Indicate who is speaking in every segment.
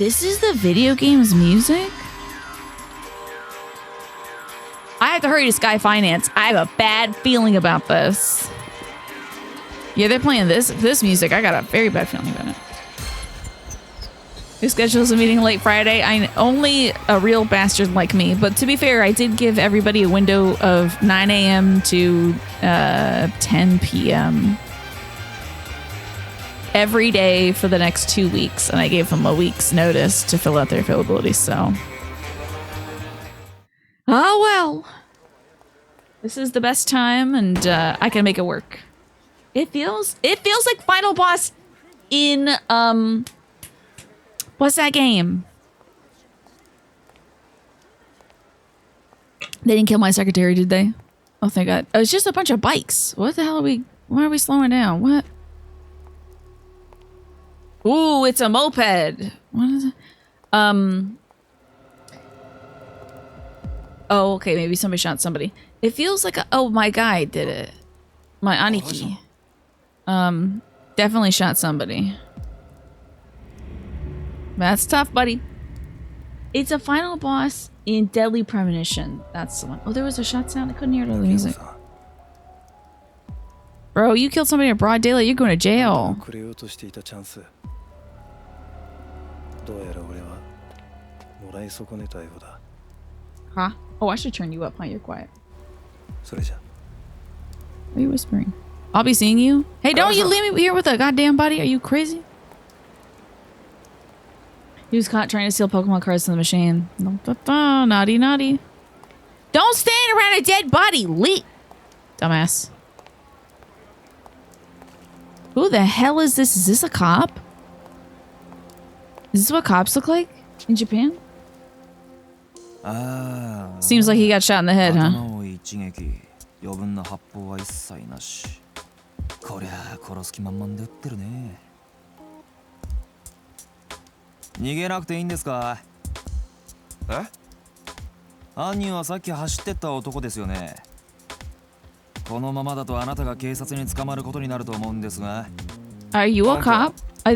Speaker 1: This is the video game's music? I have to hurry to Sky Finance. I have a bad feeling about this. Yeah, they're playing this music. I got a very bad feeling about it. Who schedules a meeting late Friday? Only a real bastard like me. But to be fair, I did give everybody a window of 9 a.m. to 10 p.m. every day for the next 2 weeks. And I gave them a week's notice to fill out their availability, so... Oh, well. This is the best time, and I can make it work. It feels like Final Boss in, what's that game? They didn't kill my secretary, did they? Oh, thank God. Oh, it's just a bunch of bikes. What the hell are we... Why are we slowing down? What? Ooh, it's a moped. What is it? Oh, okay. Maybe somebody shot somebody. It feels like oh, my guy did it. My Aniki. Definitely shot somebody. That's tough, buddy. It's a final boss in Deadly Premonition. That's the one. Oh, there was a shot sound. I couldn't hear it over the music. Bro, you killed somebody in broad daylight. You're going to jail. Huh? Oh, I should turn you up, huh? You're quiet. What are you whispering? I'll be seeing you. Hey, don't you leave me here with a goddamn body. Are you crazy? He was caught trying to steal Pokemon cards from the machine. Naughty, naughty. Don't stand around a dead body. Dumbass. Who the hell is this? Is this a cop? Is this what cops look like in Japan? Seems like he got shot in the head, huh? Are you a cop?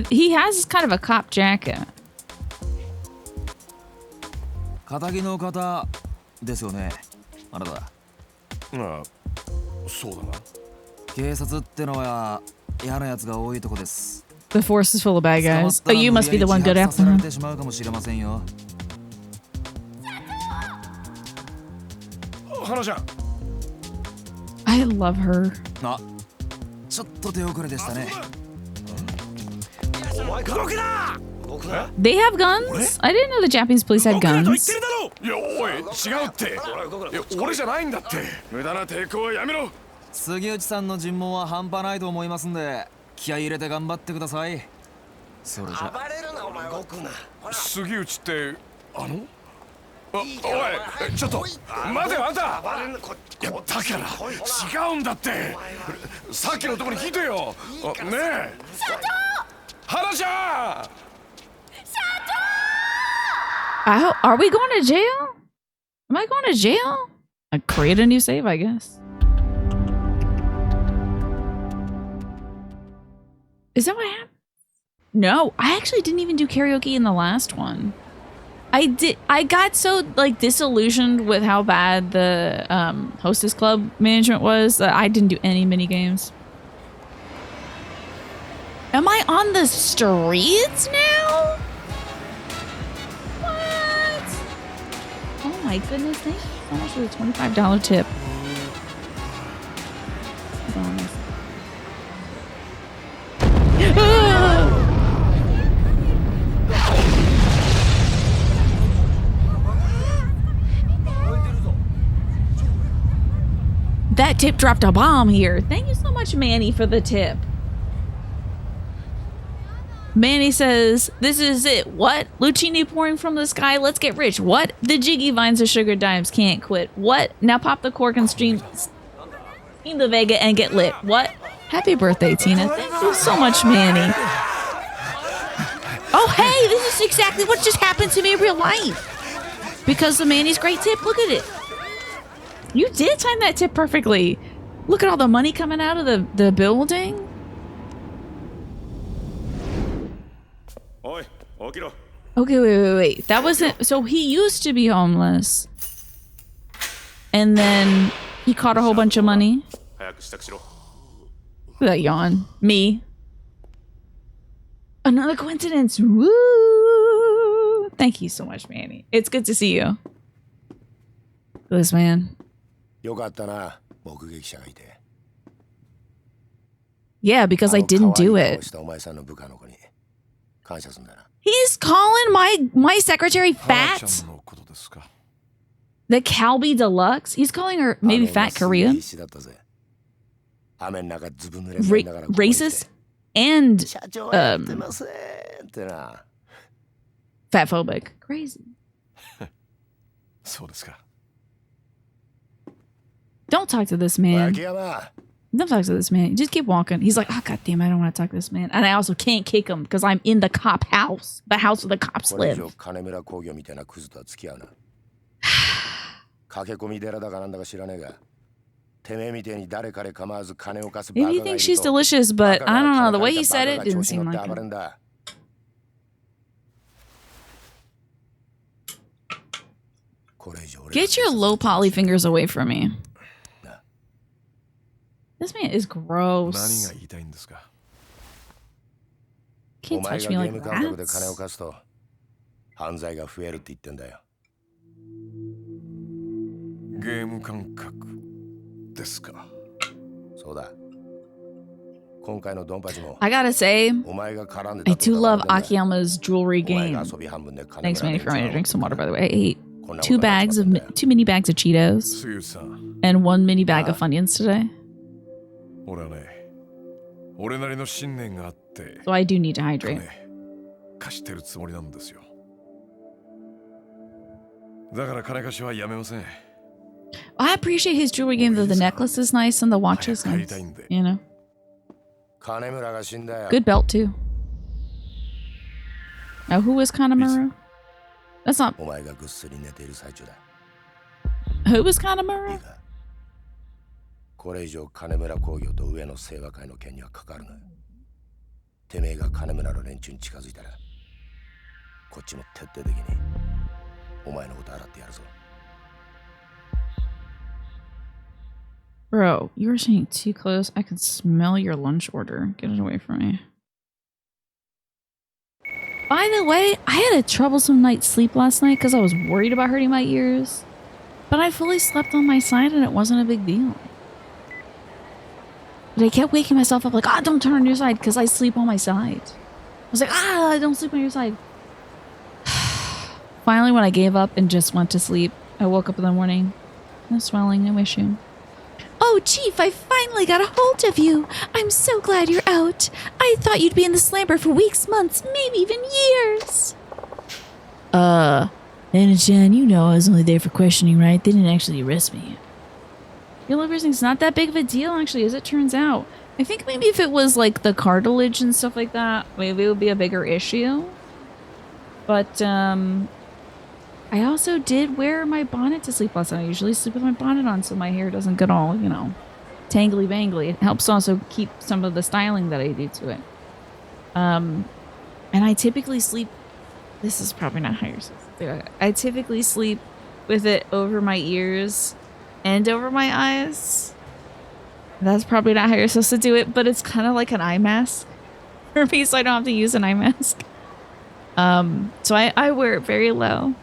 Speaker 1: He has kind of a cop jacket. The force is full of bad guys. Oh, you must be the one good after him. I love her. They have guns? I didn't know the Japanese police had guns. Are we going to jail? Am I going to jail? I create a new save, I guess. Is that what happened? No, I actually didn't even do karaoke in the last one. I got so like disillusioned with how bad the Hostess Club management was that I didn't do any mini games. Am I on the streets now? What? Oh my goodness, thank you so much for the $25 tip. Bonus. That tip dropped a bomb here. Thank you so much, Manny, for the tip. Manny says, this is it. What? Lucini pouring from the sky? Let's get rich. What? The jiggy vines of sugar dimes can't quit. What? Now pop the cork and stream the Vega and get lit. What? Happy birthday, Tina. Thank you so much, Manny. Oh, hey, this is exactly what just happened to me in real life. Because of Manny's great tip. Look at it. You did time that tip perfectly. Look at all the money coming out of the building. Okay, wait. That wasn't... So he used to be homeless. And then he caught a whole bunch of money. Look at that yawn. Me. Another coincidence. Woo! Thank you so much, Manny. It's good to see you. This man. Yeah, because I didn't do it. He's calling my secretary fat? The Calbee Deluxe? He's calling her maybe Fat Korea? Racist? And fatphobic. Crazy. Don't talk to this man. Don't talk to this man. Just keep walking. He's like, oh, God damn, I don't want to talk to this man. And I also can't kick him because I'm in the cop house. The house where the cops live. Maybe he thinks she's delicious, but I don't know. The way he said it didn't seem like it. Get your low poly fingers away from me. This man is gross. Can't touch me like rats. I gotta say, I do love Akiyama's jewelry game. Thanks, Manny, for reminding me to drink some water, by the way. I ate two mini bags of Cheetos and one mini bag of Funyuns today. So I do need to hydrate. I appreciate his jewelry game, though. The necklace is nice and the watch is nice. You know? Good belt, too. Now, who is Kanemaru? That's not... Who is Kanemaru? Bro, you were saying too close. I can smell your lunch order. Get it away from me. By the way, I had a troublesome night's sleep last night because I was worried about hurting my ears. But I fully slept on my side and it wasn't a big deal. But I kept waking myself up like, ah, don't turn on your side because I sleep on my side. I was like, ah, don't sleep on your side. Finally, when I gave up and just went to sleep, I woke up in the morning. No swelling, no issue. Oh, Chief, I finally got a hold of you. I'm so glad you're out. I thought you'd be in the slammer for weeks, months, maybe even years. Anna-chan, you know I was only there for questioning, right? They didn't actually arrest me. Your liver thing's not that big of a deal, actually, as it turns out. I think maybe if it was, like, the cartilage and stuff like that, maybe it would be a bigger issue. But, I also did wear my bonnet to sleep last night. I usually sleep with my bonnet on so my hair doesn't get all, you know, tangly-bangly. It helps also keep some of the styling that I do to it. And I typically sleep... This is probably not how you're supposed to do it. I typically sleep with it over my ears and over my eyes. That's probably not how you're supposed to do it, but it's kind of like an eye mask for me, so I don't have to use an eye mask. So I wear it very low.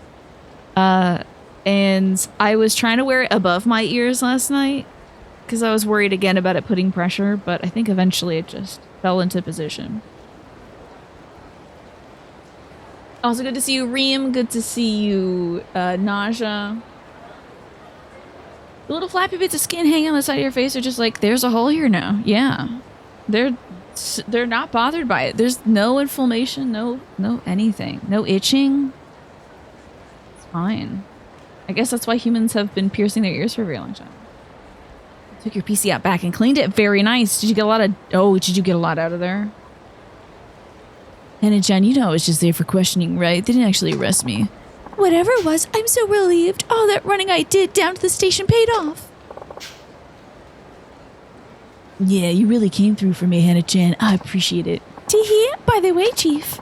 Speaker 1: And I was trying to wear it above my ears last night because I was worried again about it putting pressure, but I think eventually it just fell into position. Also good to see you, Reem. Good to see you, Naja. The little flappy bits of skin hanging on the side of your face are just like, there's a hole here now. Yeah. They're not bothered by it. There's no inflammation, no anything. No itching. Fine. I guess that's why humans have been piercing their ears for a very long time. Took your PC out back and cleaned it. Very nice. Did you get a lot of... Oh, did you get a lot out of there? And Jen, you know I was just there for questioning, right? They didn't actually arrest me. Whatever it was, I'm so relieved. All that running I did down to the station paid off. Yeah, you really came through for me, Hannah-chan. I appreciate it. Teehee, by the way, Chief.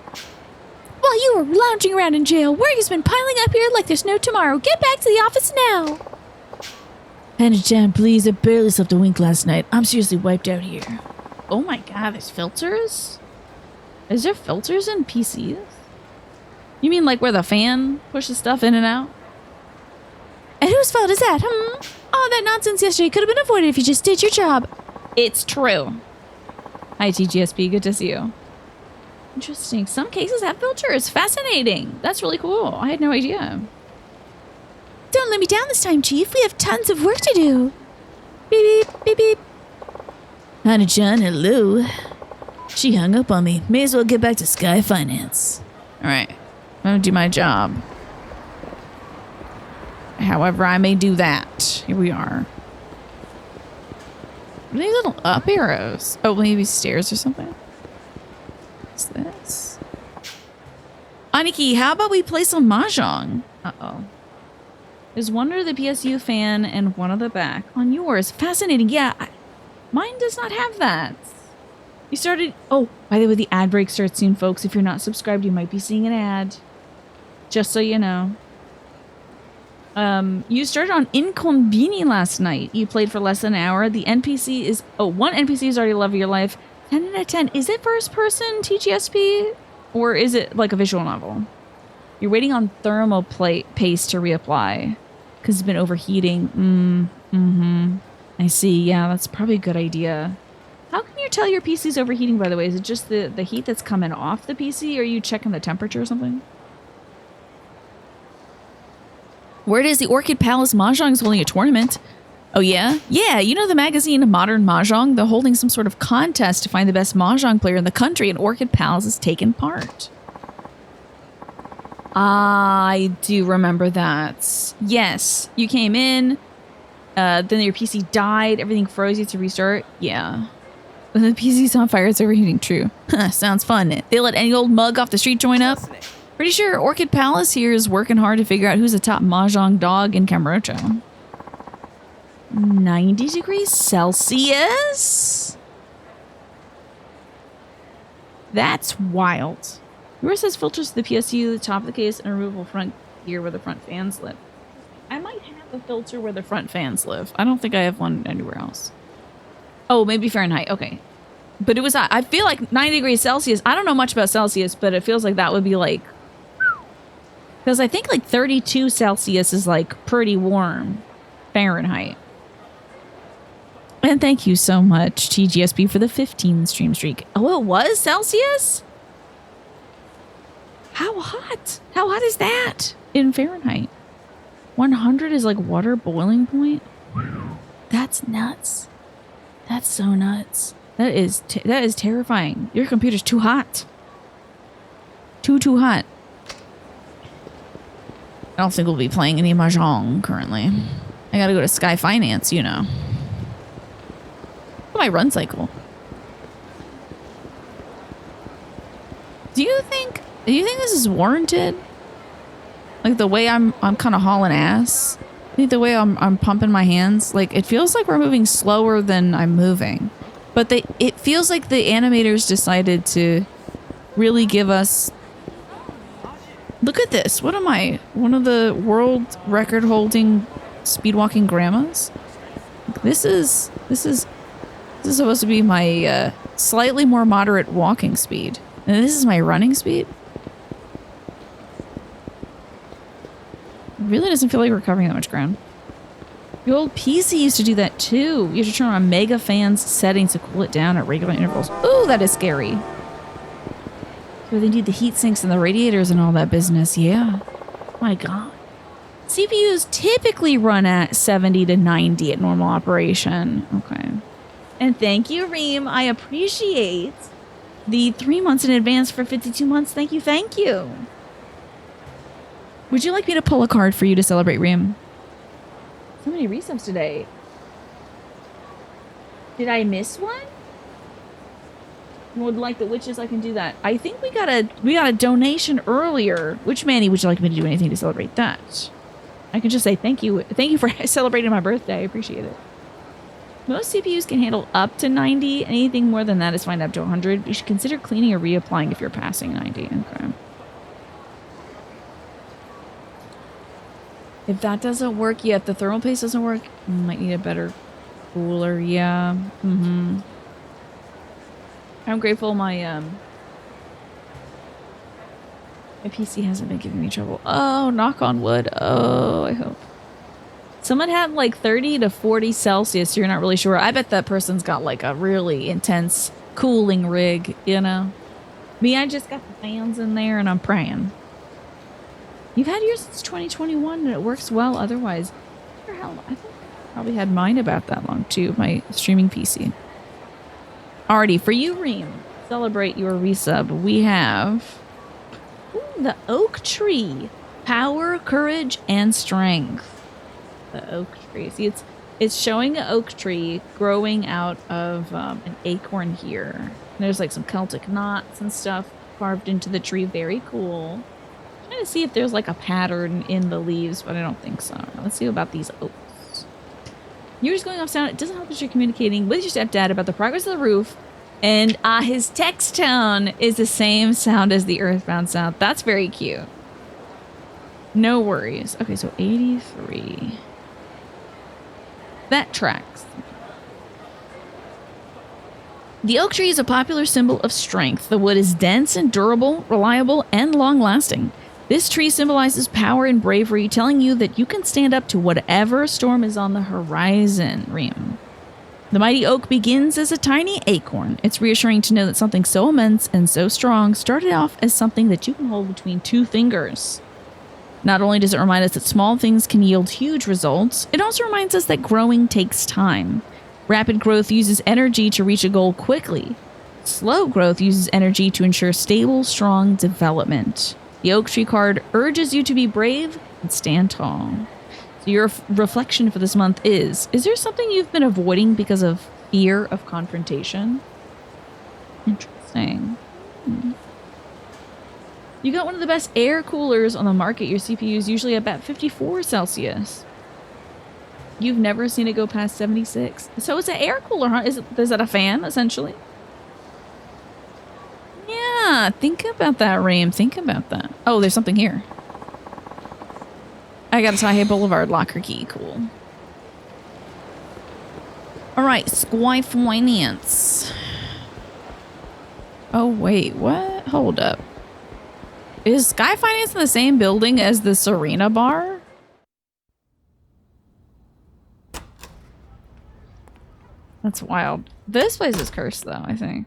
Speaker 1: While you were lounging around in jail. Work has been piling up here like there's no tomorrow. Get back to the office now. Panda-chan, please. I barely slept a wink last night. I'm seriously wiped out here. Oh my god, there's filters? Is there filters in PCs? You mean like where the fan pushes stuff in and out? And whose fault is that, All that nonsense yesterday could have been avoided if you just did your job. It's true. Hi, TGSP. Good to see you. Interesting. Some cases have filters. Fascinating. That's really cool. I had no idea. Don't let me down this time, Chief. We have tons of work to do. Beep, beep, beep, beep. Hana-chan, hello. She hung up on me. May as well get back to Sky Finance. All right. I'm going to do my job. However I may do that. Here we are. What are these little up arrows? Oh, maybe stairs or something? What's this? Aniki, how about we play some Mahjong? Uh-oh. There's one under the PSU fan and one on the back. On yours. Fascinating. Yeah, mine does not have that. You started... Oh, by the way, the ad break starts soon, folks. If you're not subscribed, you might be seeing an ad. Just so you know. You started on Inconveni last night. You played for less than an hour. The NPC is... Oh, one NPC is already love of your life. 10 out of 10. Is it first person TGSP? Or is it like a visual novel? You're waiting on thermal paste to reapply. Because it's been overheating. I see. Yeah, that's probably a good idea. How can you tell your PC's overheating, by the way? Is it just the heat that's coming off the PC? Or are you checking the temperature or something? Word is the Orchid Palace Mahjong is holding a tournament. Oh, yeah? Yeah, you know the magazine Modern Mahjong? They're holding some sort of contest to find the best Mahjong player in the country, and Orchid Palace has taken part. I do remember that. Yes, you came in, then your PC died, everything froze, you had to restart. Yeah. When the PC's on fire, it's overheating. True. Sounds fun. They let any old mug off the street join up? Pretty sure Orchid Palace here is working hard to figure out who's the top Mahjong dog in Kamurocho. 90 degrees Celsius? That's wild. Yours says filters to the PSU, the top of the case, and a removable front gear where the front fans live. I might have a filter where the front fans live. I don't think I have one anywhere else. Oh, maybe Fahrenheit. Okay. But it was, I feel like 90 degrees Celsius. I don't know much about Celsius, but it feels like that would be like... Because I think like 32 Celsius is like pretty warm Fahrenheit. And thank you so much, TGSP, for the 15 stream streak. Oh, it was Celsius? How hot? How hot is that in Fahrenheit? 100 is like water boiling point? That's nuts. That's so nuts. That is terrifying. Your computer's too hot. Too hot. I don't think we'll be playing any Mahjong currently. I gotta go to Sky Finance, you know. My run cycle. Do you think this is warranted? Like the way I'm kind of hauling ass? I think the way I'm pumping my hands, like it feels like we're moving slower than I'm moving. But it feels like the animators decided to really give us... Look at this. What am I? One of the world record holding speed walking grandmas? This is supposed to be my slightly more moderate walking speed. And this is my running speed. It really doesn't feel like we're covering that much ground. The old PC used to do that too. You have to turn on Mega Fan's settings to cool it down at regular intervals. Ooh, that is scary. So they need the heat sinks and the radiators and all that business. Yeah. My God. CPUs typically run at 70 to 90 at normal operation. Okay. And thank you, Reem. I appreciate the 3 months in advance for 52 months. Thank you. Thank you. Would you like me to pull a card for you to celebrate, Reem? So many resubs today. Did I miss one? Would like the witches, I can do that. I think we got a donation earlier. Which Manny, would you like me to do anything to celebrate that? I can just say thank you. Thank you for celebrating my birthday. I appreciate it. Most CPUs can handle up to 90. Anything more than that is fine up to 100. You should consider cleaning or reapplying if you're passing 90. Okay. If that doesn't work, yeah, if the thermal paste doesn't work, you might need a better cooler, yeah. I'm grateful my PC hasn't been giving me trouble. Oh, knock on wood. Oh, I hope. Someone had like 30 to 40 Celsius, so you're not really sure. I bet that person's got like a really intense cooling rig, you know? Me, I just got the fans in there and I'm praying. You've had yours since 2021 and it works well otherwise. I think I probably had mine about that long too, my streaming PC. Alrighty, for you, Reem, celebrate your resub. We have the oak tree. Power, courage, and strength. The oak tree. See, it's showing an oak tree growing out of an acorn here. And there's like some Celtic knots and stuff carved into the tree. Very cool. I'm trying to see if there's like a pattern in the leaves, but I don't think so. Let's see about these oaks. You're just going off sound. It doesn't help that you're communicating with your stepdad about the progress of the roof. And his text tone is the same sound as the earthbound sound. That's very cute. No worries. Okay, so 83. That tracks. The oak tree is a popular symbol of strength. The wood is dense and durable, reliable, and long-lasting. This tree symbolizes power and bravery, telling you that you can stand up to whatever storm is on the horizon, Reem. The mighty oak begins as a tiny acorn. It's reassuring to know that something so immense and so strong started off as something that you can hold between two fingers. Not only does it remind us that small things can yield huge results, it also reminds us that growing takes time. Rapid growth uses energy to reach a goal quickly. Slow growth uses energy to ensure stable, strong development. The oak tree card urges you to be brave and stand tall. So your reflection for this month is there something you've been avoiding because of fear of confrontation? Interesting. You got one of the best air coolers on the market. Your CPU is usually about 54 Celsius. You've never seen it go past 76. So it's an air cooler, huh? Is that a fan, essentially? Yeah, think about that, Ram. Think about that. Oh, there's something here. I got a Tahe Boulevard locker key. Cool. All right, Sky Finance. Oh, wait, what? Hold up. Is Sky Finance in the same building as the Serena Bar? That's wild. This place is cursed, though, I think.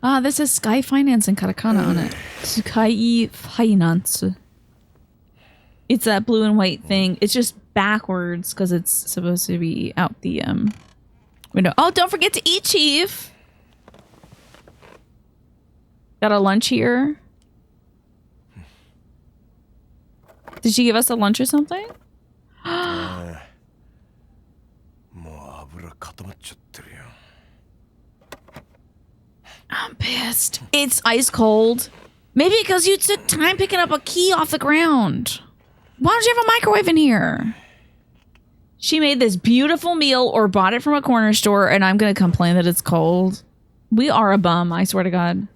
Speaker 1: Ah, this is Sky Finance and katakana on it. Sky Finance. It's that blue and white thing. It's just backwards because it's supposed to be out the window. Oh, don't forget to eat, Chief. Got a lunch here. Did she give us a lunch or something? I'm pissed. It's ice cold. Maybe because you took time picking up a key off the ground. Why don't you have a microwave in here? She made this beautiful meal or bought it from a corner store and I'm going to complain that it's cold. We are a bum, I swear to God.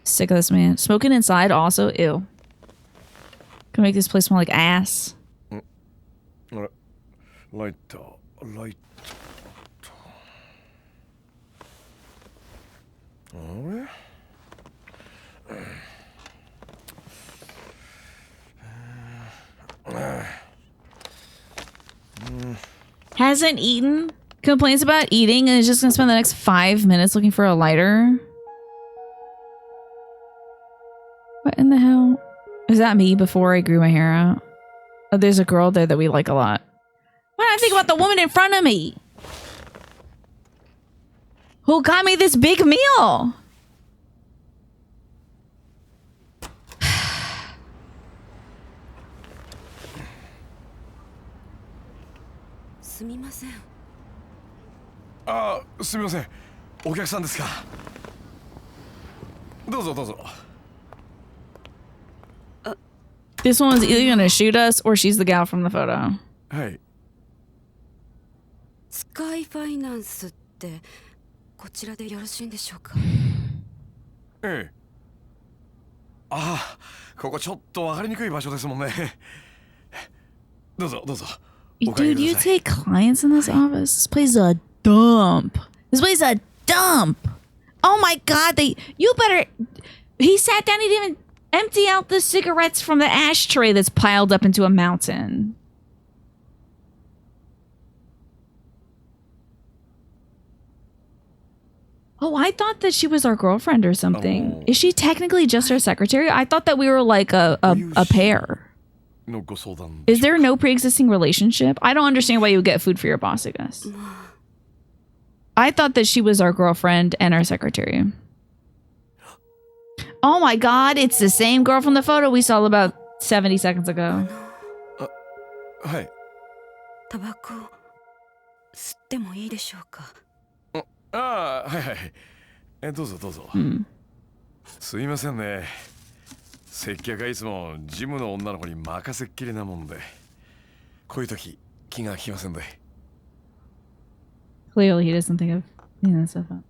Speaker 1: Sick of this man. Smoking inside also? Ew. Gonna make this place smell like ass. Light. Hasn't eaten, complains about eating, and is just gonna spend the next 5 minutes looking for a lighter. What in the hell? Is that me before I grew my hair out? Oh, there's a girl there that we like a lot. Why don't I think about the woman in front of me? Who got me this big meal? This one's either gonna shoot us or she's the gal from the photo. Hey. Sky Finance って
Speaker 2: こちらでよろしいんでしょうか。
Speaker 3: ええ。ああ、ここちょっと分かりにくい場所ですもんね。どうぞどうぞ。
Speaker 1: Dude, you take clients in this office? This place is a dump. This place is a dump. Oh my god, you better. He sat down, he didn't even empty out the cigarettes from the ashtray that's piled up into a mountain. Oh, I thought that she was our girlfriend or something. Is she technically just our secretary? I thought that we were like a pair. Is there no pre-existing relationship? I don't understand why you would get food for your boss, I guess. I thought that she was our girlfriend and our secretary. Oh my god, it's the same girl from the photo we saw about 70 seconds ago.
Speaker 3: はい。
Speaker 2: タバコ吸ってもいいでしょうか。
Speaker 3: ああ、はいはい。どうぞどうぞ。すいませんね。接客はいつもジムの女の子に任せっきりなもんで、こういう時気が利きませんで。
Speaker 1: Clearly, he doesn't think of cleaning that stuff up.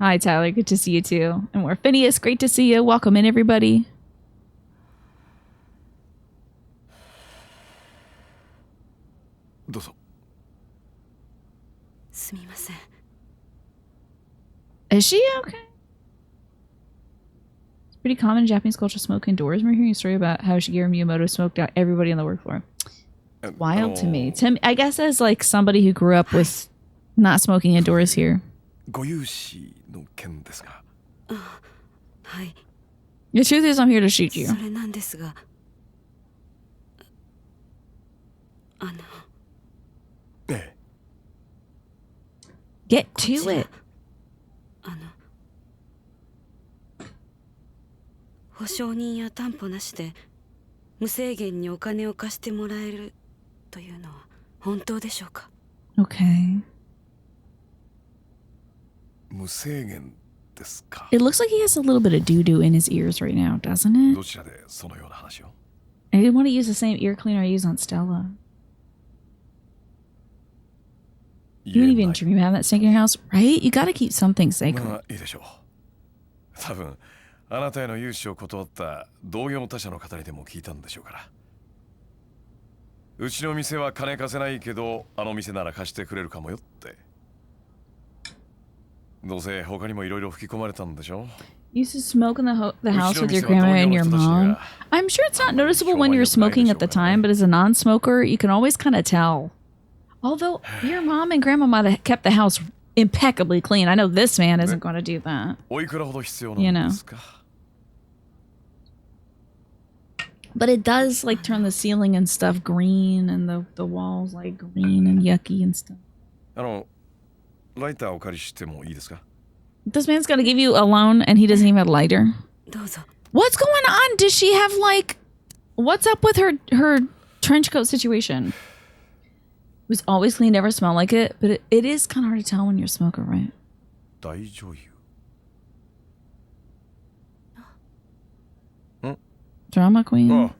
Speaker 1: Hi, Tyler. Good to see you too. And we're Phineas. Great to see you. Welcome in, everybody.
Speaker 3: どうぞ。
Speaker 2: すみません。
Speaker 1: Is she okay? It's pretty common in Japanese culture to smoke indoors. We're hearing a story about how Shigeru Miyamoto smoked out everybody on the work floor. Wild to me. I guess as like somebody who grew up with not smoking indoors here.
Speaker 3: ご融資の件ですが。
Speaker 2: はい。
Speaker 1: The truth is, I'm here to shoot you.
Speaker 2: それなんですが、
Speaker 3: ええ。
Speaker 1: Get to it.
Speaker 2: 保証人や担保なしで無制限にお金を貸してもらえるというのは本当でしょうか。
Speaker 1: Okay.
Speaker 3: 無制限ですか。
Speaker 1: It looks like he has a little bit of doo-doo in his ears right now, doesn't it?
Speaker 3: どちらでそのような話を。
Speaker 1: I didn't want to use the same ear cleaner I use on Stella. You didn't even dream of having that snake in your house, right? You gotta keep something sacred.
Speaker 3: まあいいでしょう。多分あなたへの融資を断った同業他社の方にでも聞いたんでしょうから。うちの店は金貸せないけど、あの店なら貸してくれるかもよって。どうせ他にもいろいろ吹き込まれたんでしょ。
Speaker 1: You used to smoke in the house with your grandma and your mom. I'm sure it's not noticeable when you're smoking at the time, but as a non-smoker, you can always kind of tell. Although your mom and grandma might have kept the house impeccably clean. I know this man isn't going to do that. You know. But it does like turn the ceiling and stuff green and the walls like green and yucky and stuff.
Speaker 3: ライターお借りしてもいいですか?
Speaker 1: This man's gonna give you a loan and he doesn't even have a lighter.
Speaker 2: どうぞ。
Speaker 1: What's going on? Does she have like... What's up with her trench coat situation? It was always clean, never smelled like it, but it is kind of hard to tell when you're a smoker, right?
Speaker 3: 大女優。
Speaker 1: Drama queen?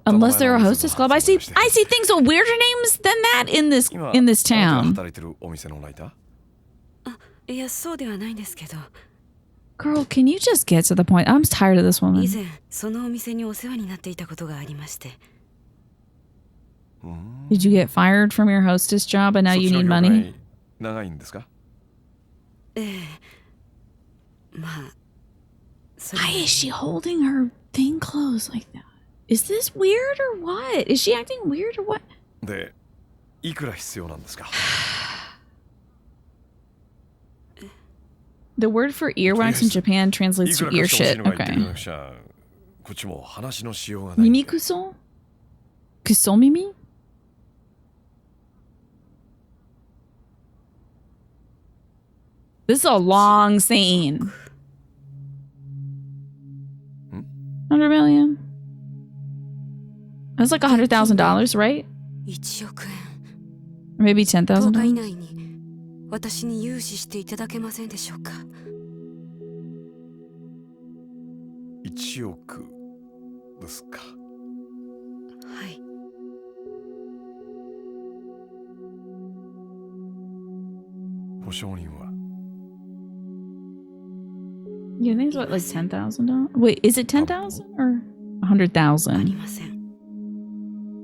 Speaker 1: Unless they're a hostess club. I see things with weirder names than that in this town.
Speaker 2: いや、そうではないんですけど。
Speaker 1: Girl, can you just get to the point? I'm tired of this woman.
Speaker 2: 以前そのお店にお世話になっていたことがありまして。
Speaker 1: Did you get fired from your hostess job and now you need money?
Speaker 3: 長いんですか?
Speaker 2: ええ。まあ。
Speaker 1: Why is she holding her thing closed like that? Is this weird or what? Is she acting weird or what?
Speaker 3: で、いくら必要なんですか?
Speaker 1: The word for earwax in Japan translates to ear shit. Okay. Mimi kuso? Kuso mimi? This is a long scene. 100 million. That's like $100,000, right?
Speaker 2: 1億円。
Speaker 1: Or maybe $10,000.
Speaker 2: 10日以内に私に融資していただけませんでしょうか。
Speaker 3: 1億ですか。
Speaker 2: はい。
Speaker 3: 保証人は
Speaker 1: Yeah, I think it's what, like $10,000? Wait, is it 10,000 or 100,000?
Speaker 2: ありません。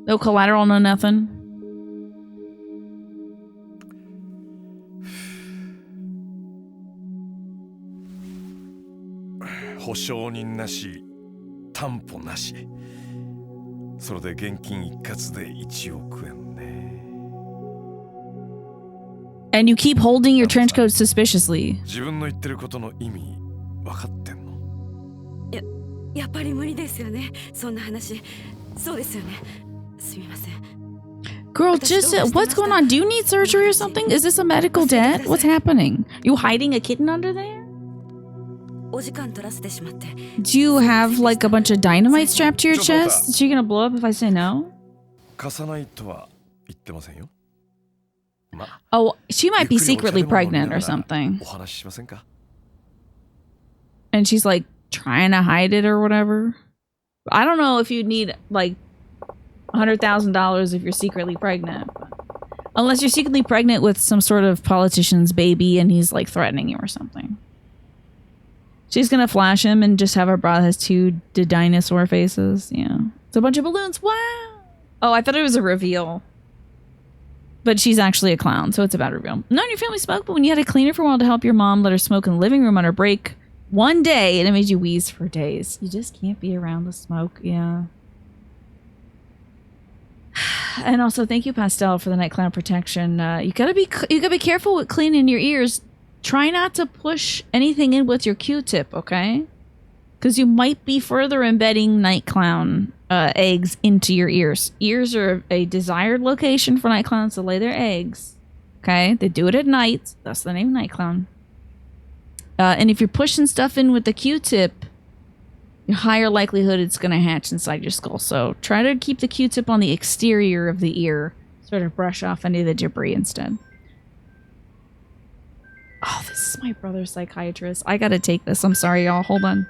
Speaker 1: No collateral, no nothing.
Speaker 3: 保証人なし、担保なし。それで現金一括で1億円ね。
Speaker 1: And you keep holding your trench coat suspiciously.
Speaker 3: 自分の言ってることの意味分かってんの？
Speaker 2: やっぱり無理ですよね。そんな話。そうですよね。すみません。
Speaker 1: Girl, just what's going on? Do you need surgery or something? Is this a medical debt? What's happening? You hiding a kitten under there?
Speaker 2: お時間取らせてしまって。
Speaker 1: Do you have like a bunch of dynamite strapped to your chest? Is she gonna blow up if I say no?
Speaker 3: 貸さないとは言ってませんよ。
Speaker 1: Oh, she might be secretly pregnant or something.
Speaker 3: お話ししませんか？
Speaker 1: And she's like trying to hide it or whatever. I don't know if you need like $100,000 if you're secretly pregnant. Unless you're secretly pregnant with some sort of politician's baby and he's like threatening you or something. She's gonna flash him and just have her bra has two dinosaur faces. Yeah. It's a bunch of balloons. Wow. Oh, I thought it was a reveal. But she's actually a clown, so it's a bad reveal. None of your family smoke, but when you had to clean her for a while to help your mom, let her smoke in the living room on her break one day, and it made you wheeze for days. You just can't be around the smoke. Yeah. And also, thank you, Pastel, for the night clown protection. You gotta be careful with cleaning your ears. Try not to push anything in with your Q-tip, okay? Because you might be further embedding night clown eggs into your ears. Ears are a desired location for night clowns to lay their eggs. Okay? They do it at night. That's the name night clown. And if you're pushing stuff in with the Q-tip, your higher likelihood it's going to hatch inside your skull. So try to keep the Q-tip on the exterior of the ear. Sort of brush off any of the debris instead. Oh, this is my brother's psychiatrist. I gotta take this. I'm sorry, y'all. Hold on.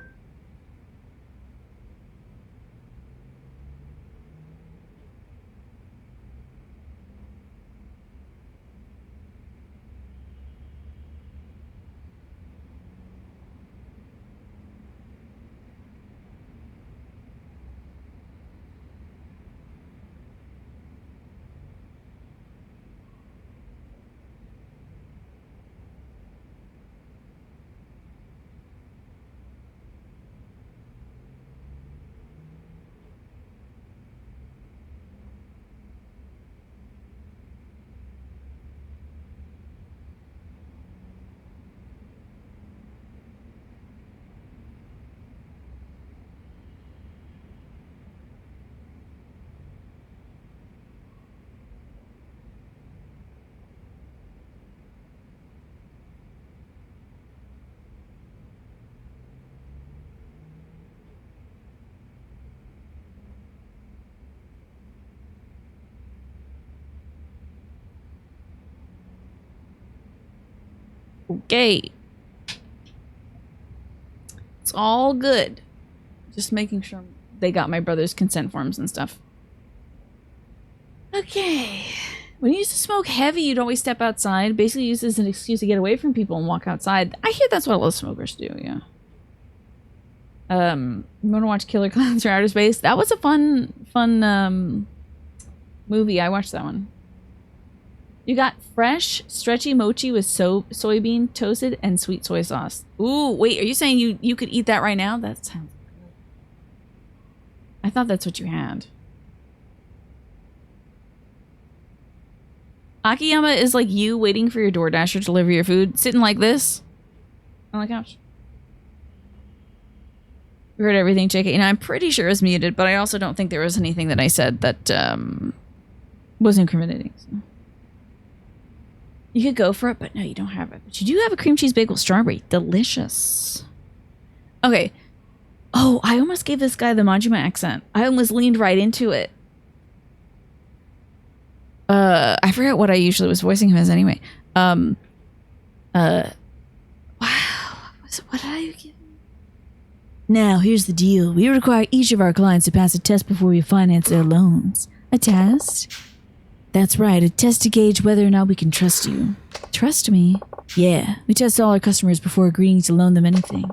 Speaker 1: Okay. It's all good. Just making sure they got my brother's consent forms and stuff. Okay. When you used to smoke heavy, you'd always step outside. Basically used as an excuse to get away from people and walk outside. I hear that's what a lot of smokers do, yeah. You want to watch Killer Clowns from Outer Space? That was a fun movie. I watched that one. You got fresh, stretchy mochi with soybean toasted and sweet soy sauce. Ooh, wait, are you saying you could eat that right now? That sounds good. I thought that's what you had. Akiyama is like you waiting for your DoorDasher to deliver your food, sitting like this on the couch. We heard everything, JK. And I'm pretty sure it's muted, but I also don't think there was anything that I said that was incriminating. So. You could go for it, but no, you don't have it. But you do have a cream cheese bagel strawberry. Delicious. Okay. Oh, I almost gave this guy the Majima accent. I almost leaned right into it. I forgot what I usually was voicing him as anyway. Wow. What did I give him? Now, here's the deal. We require each of our clients to pass a test before we finance their loans. A test? That's right, a test to gauge whether or not we can trust you. Trust me? Yeah, we test all our customers before agreeing to loan them anything.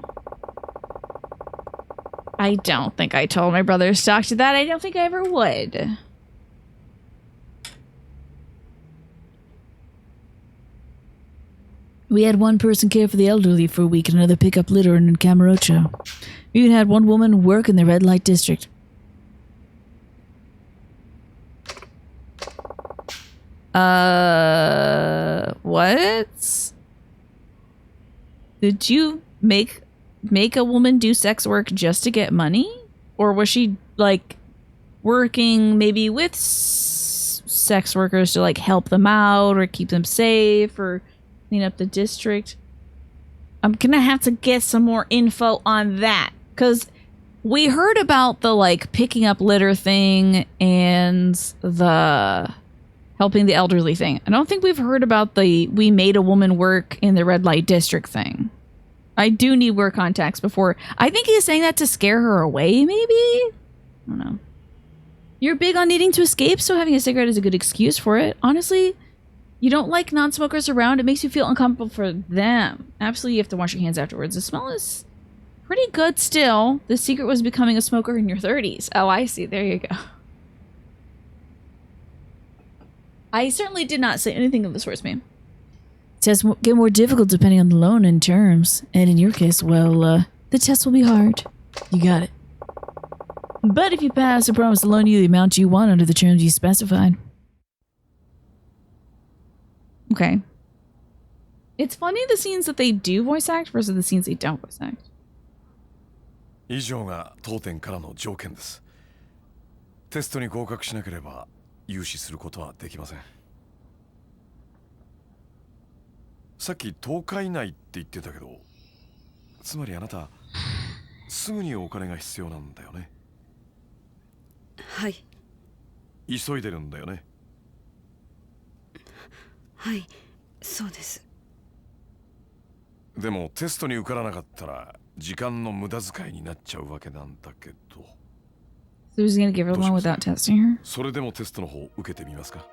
Speaker 1: I don't think I told my brother Stock to that. I don't think I ever would. We had one person care for the elderly for a week and another pick up litter in Camarocho. We even had one woman work in the red light district. What? Did you make a woman do sex work just to get money? Or was she, like, working maybe with sex workers to, like, help them out or keep them safe or clean up the district? I'm gonna have to get some more info on that. Because we heard about the, like, picking up litter thing and the helping the elderly thing. I don't think we've heard about the we made a woman work in the red light district thing. I do need work contacts before. I think he's saying that to scare her away, maybe? I don't know. You're big on needing to escape, so having a cigarette is a good excuse for it. Honestly, you don't like non-smokers around. It makes you feel uncomfortable for them. Absolutely, you have to wash your hands afterwards. The smell is pretty good still. The secret was becoming a smoker in your 30s. Oh, I see. There you go. I certainly did not say anything of the sort, ma'am. Tests get more difficult depending on the loan and terms. And in your case, well, the test will be hard. You got it. But if you pass, I promise to loan you the amount you want under the terms you specified. Okay. It's funny the scenes that they do voice act versus the scenes they don't voice act.
Speaker 3: 以上が当店からの条件です。テストに合格しなければ融資することはできません。さっき10日以内って言ってたけど、つまりあなたすぐにお金が必要なんだよね。
Speaker 2: はい。
Speaker 3: 急いでるんだよね。
Speaker 2: はい、そうです。
Speaker 3: でもテストに受からなかったら時間の無駄遣いになっちゃうわけなんだけど。
Speaker 1: So he's gonna give her a loan without testing her?
Speaker 3: それでもテストの方受けてみますか?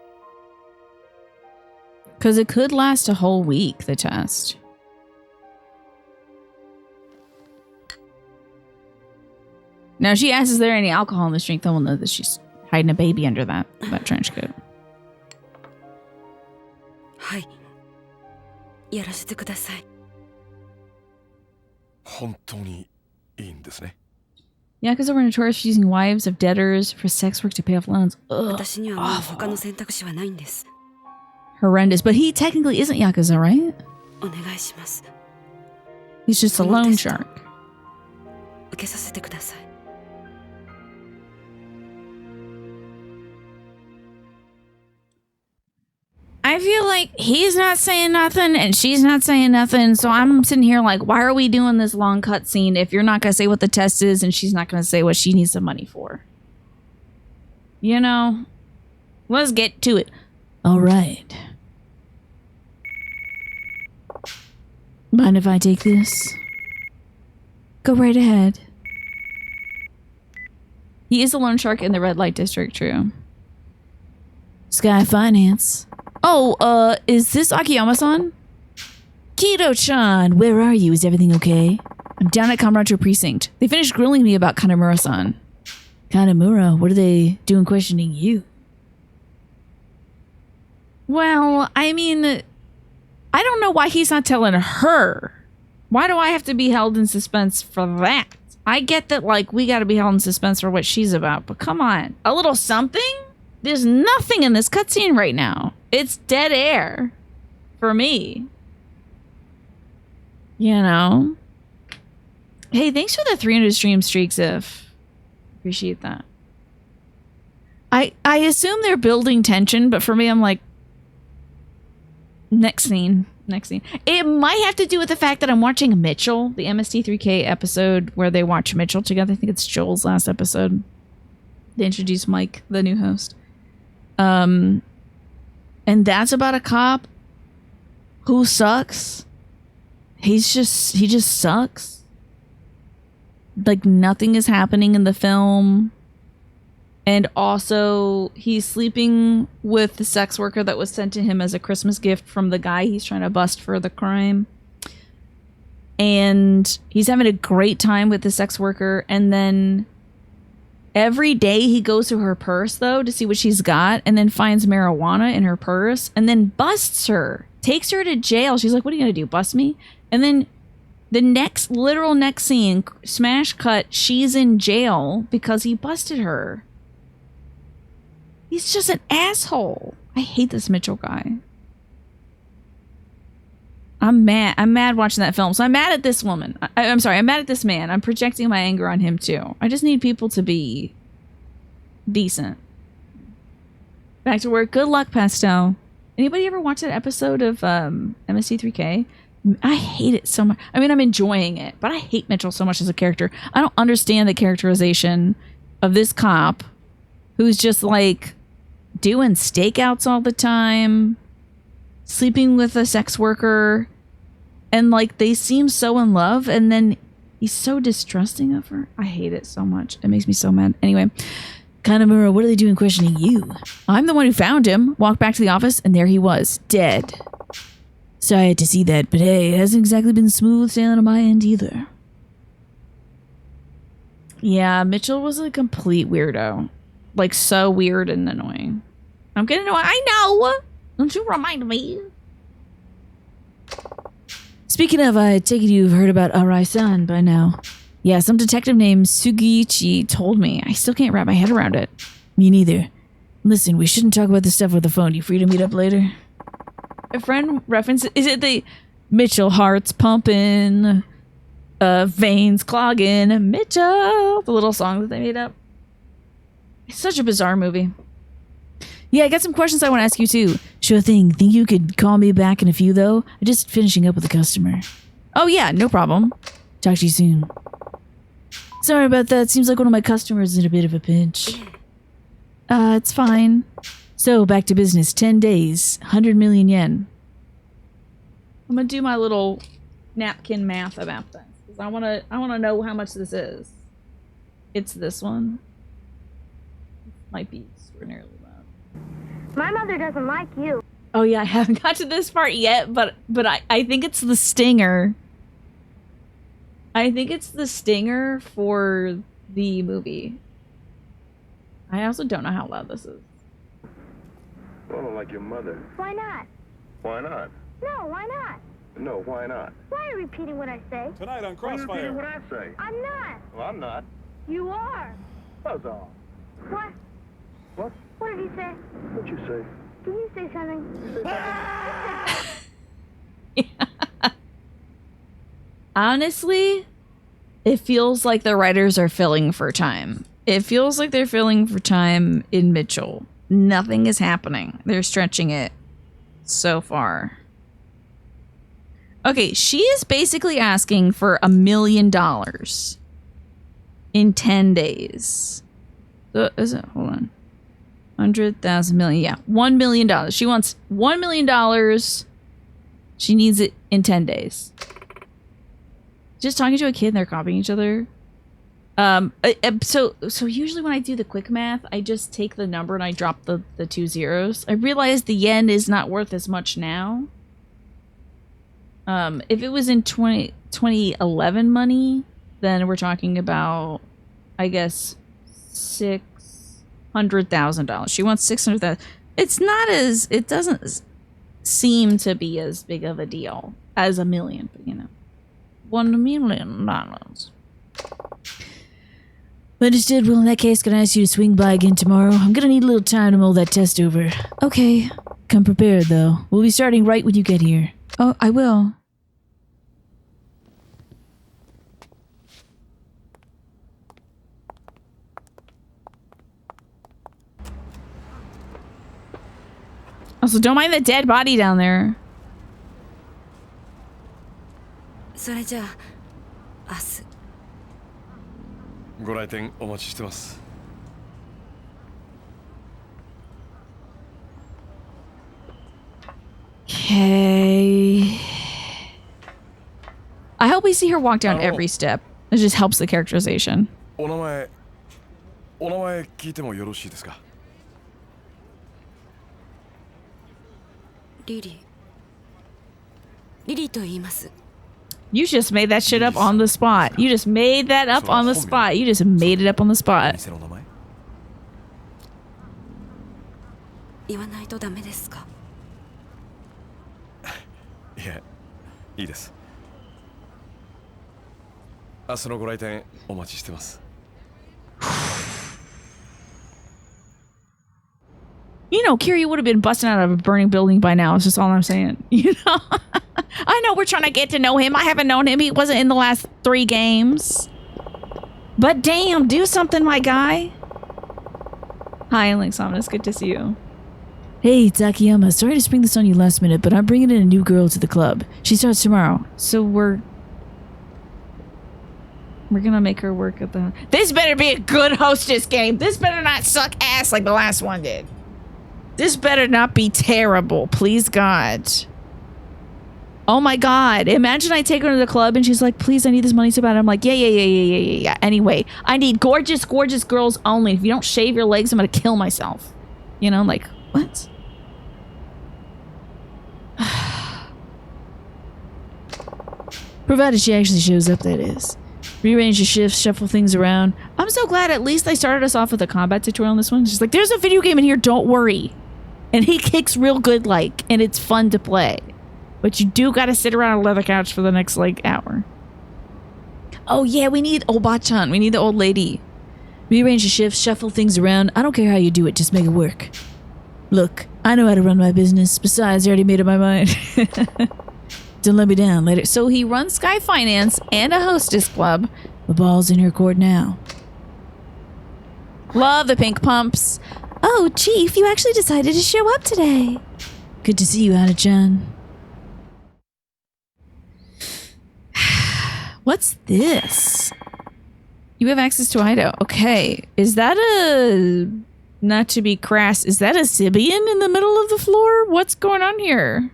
Speaker 1: Because it could last a whole week, the test. Now, if she asks, is there any alcohol in this drink? Then we'll know that she's hiding a baby under that trench coat.
Speaker 2: はい。やらせてください。
Speaker 3: 本当にいいんですね。
Speaker 1: Yakuza were notorious for using wives of debtors for sex work to pay off loans. Ugh,
Speaker 2: 私にはもう他の選択肢はないんです。
Speaker 1: Horrendous. But he technically isn't Yakuza, right?
Speaker 2: お願いします。
Speaker 1: He's just a loan shark.
Speaker 2: 受けさせてください。
Speaker 1: I feel like he's not saying nothing and she's not saying nothing. So I'm sitting here like, why are we doing this long cutscene if you're not going to say what the test is and she's not going to say what she needs the money for? You know, let's get to it. All right. Mind if I take this? Go right ahead. He is a loan shark in the red light district, true. Sky Finance. Oh, is this Akiyama-san? Kido-chan, where are you? Is everything okay? I'm down at Kamurocho Precinct. They finished grilling me about Kanamura-san. Kanamura? What are they doing questioning you? Well, I mean, I don't know why he's not telling her. Why do I have to be held in suspense for that? I get that, like, we gotta be held in suspense for what she's about, but come on. A little something? There's nothing in this cutscene right now. It's dead air. For me. You know? Hey, thanks for the 300 stream streaks, if. Appreciate that. I assume they're building tension, but for me, I'm like, next scene. Next scene. It might have to do with the fact that I'm watching Mitchell, the MST3K episode where they watch Mitchell together. I think it's Joel's last episode. They introduce Mike, the new host. And that's about a cop who sucks. He just sucks. Like nothing is happening in the film. And also, he's sleeping with the sex worker that was sent to him as a Christmas gift from the guy he's trying to bust for the crime. And he's having a great time with the sex worker. And then every day he goes to her purse, though, to see what she's got, and then finds marijuana in her purse, and then busts her, takes her to jail. She's like, what are you going to do, bust me? And then the literal next scene, smash cut, she's in jail because he busted her. He's just an asshole. I hate this Mitchell guy. I'm mad. I'm mad watching that film. So I'm mad at this woman. I'm sorry. I'm mad at this man. I'm projecting my anger on him too. I just need people to be decent. Back to work. Good luck, Pesto. Anybody ever watch that episode of MST3K? I hate it so much. I mean, I'm enjoying it, but I hate Mitchell so much as a character. I don't understand the characterization of this cop who's just like doing stakeouts all the time, sleeping with a sex worker, and like they seem so in love, and then he's so distrusting of her. I hate it so much. It makes me so mad. Anyway, Kanamura, what are they doing questioning you? I'm the one who found him. Walked back to the office, and there he was, dead. Sorry I had to see that, but hey, it hasn't exactly been smooth sailing on my end either. Yeah, Mitchell was a complete weirdo. Like, so weird and annoying. I'm getting annoyed. I know! Don't you remind me? Speaking of, I take it you've heard about Arai-san by now. Yeah, some detective named Sugiichi told me. I still can't wrap my head around it. Me neither. Listen, we shouldn't talk about this stuff over the phone. You free to meet up later? A friend reference, is it the Mitchell hearts pumping, veins clogging, Mitchell, the little song that they made up? It's such a bizarre movie. Yeah, I got some questions I want to ask you too. Sure thing. Think you could call me back in a few though? I'm just finishing up with a customer. Oh yeah, no problem. Talk to you soon. Sorry about that. Seems like one of my customers is in a bit of a pinch. It's fine. So, back to business. 10 days. 100 million yen. I'm gonna do my little napkin math about this. Because I wanna know how much this is. It's this one. Might be extraordinarily loud.
Speaker 4: My mother doesn't like you.
Speaker 1: Oh yeah, I haven't got to this part yet, but I think it's the stinger. I think it's the stinger for the movie. I also don't know how loud this is.
Speaker 5: I don't like your mother.
Speaker 4: Why not?
Speaker 5: Why not?
Speaker 4: No, why not?
Speaker 5: No, why not?
Speaker 4: Why are you repeating what I say?
Speaker 6: Tonight on
Speaker 5: Why are you repeating what
Speaker 6: Crossfire.
Speaker 5: I say?
Speaker 4: I'm not.
Speaker 5: Well, I'm not.
Speaker 4: You are.
Speaker 5: Buzz off.
Speaker 4: What?
Speaker 5: What?
Speaker 4: What did he say?
Speaker 5: What'd you say?
Speaker 4: Did you say something?
Speaker 1: Honestly, it feels like the writers are filling for time. It feels like they're filling for time in Mitchell. Nothing is happening. They're stretching it so far. Okay, she is basically asking for $1 million in 10 days. So, is it? Hold on. 100,000 million. Yeah, $1 million. She wants $1 million. She needs it in 10 days. Just talking to a kid and they're copying each other. So usually when I do the quick math, I just take the number and I drop the 2 zeros. I realize the yen is not worth as much now. If it was in 2011 money, then we're talking about, I guess, $600,000. She wants $600,000. It's not as, it doesn't seem to be as big of a deal as $1 million, but you know, $1 million. Understood. Well, in that case, can I ask you to swing by again tomorrow? I'm gonna need a little time to mull that test over. Okay. Come prepared, though. We'll be starting right when you get here. Oh, I will. Also, don't mind the dead body down there.
Speaker 2: それじゃあ明日。
Speaker 3: ご来店お待ちしてます。
Speaker 1: Okay. I hope we see her walk down every step. It just helps the characterization.
Speaker 3: お名前お名前聞いてもよろしいですか？
Speaker 2: リリー。リリーと言います。
Speaker 1: You just made that shit up on the spot. You just made that up on the spot. You just made it up on the spot.
Speaker 3: 店の名前？
Speaker 2: 言わないとダメですか？
Speaker 3: いえ、いいです。明日のご来店お待ちしてます。
Speaker 1: You know, Kiri would have been busting out of a burning building by now. It's just all I'm saying. You know? I know we're trying to get to know him. I haven't known him. He wasn't in the last 3 games. But damn, do something, my guy. Hi, Link's Omnis. Good to see you. Hey, it's Akiyama. Sorry to spring this on you last minute, but I'm bringing in a new girl to the club. She starts tomorrow. So we're gonna make her work at the... This better be a good hostess game. This better not suck ass like the last one did. This better not be terrible. Please, God. Oh my God. Imagine I take her to the club and she's like, please, I need this money so bad. I'm like, yeah. Anyway, I need gorgeous, gorgeous girls only. If you don't shave your legs, I'm gonna kill myself. You know, like, what? Provided she actually shows up, that is. Rearrange the shifts, shuffle things around. I'm so glad at least they started us off with a combat tutorial on this one. She's like, there's a video game in here, don't worry. And he kicks real good, like, and it's fun to play. But you do gotta sit around a leather couch for the next, like, hour. Oh yeah, we need Obachan. We need the old lady. Rearrange the shifts, shuffle things around. I don't care how you do it, just make it work. Look, I know how to run my business. Besides, I already made up my mind. Don't let me down later. So he runs Sky Finance and a hostess club. The ball's in her court now. Love the pink pumps. Oh, Chief, you actually decided to show up today. Good to see you, Hana-chan. What's this? You have access to a hideout. Okay. Is that a... Not to be crass. Is that a Sibian in the middle of the floor? What's going on here?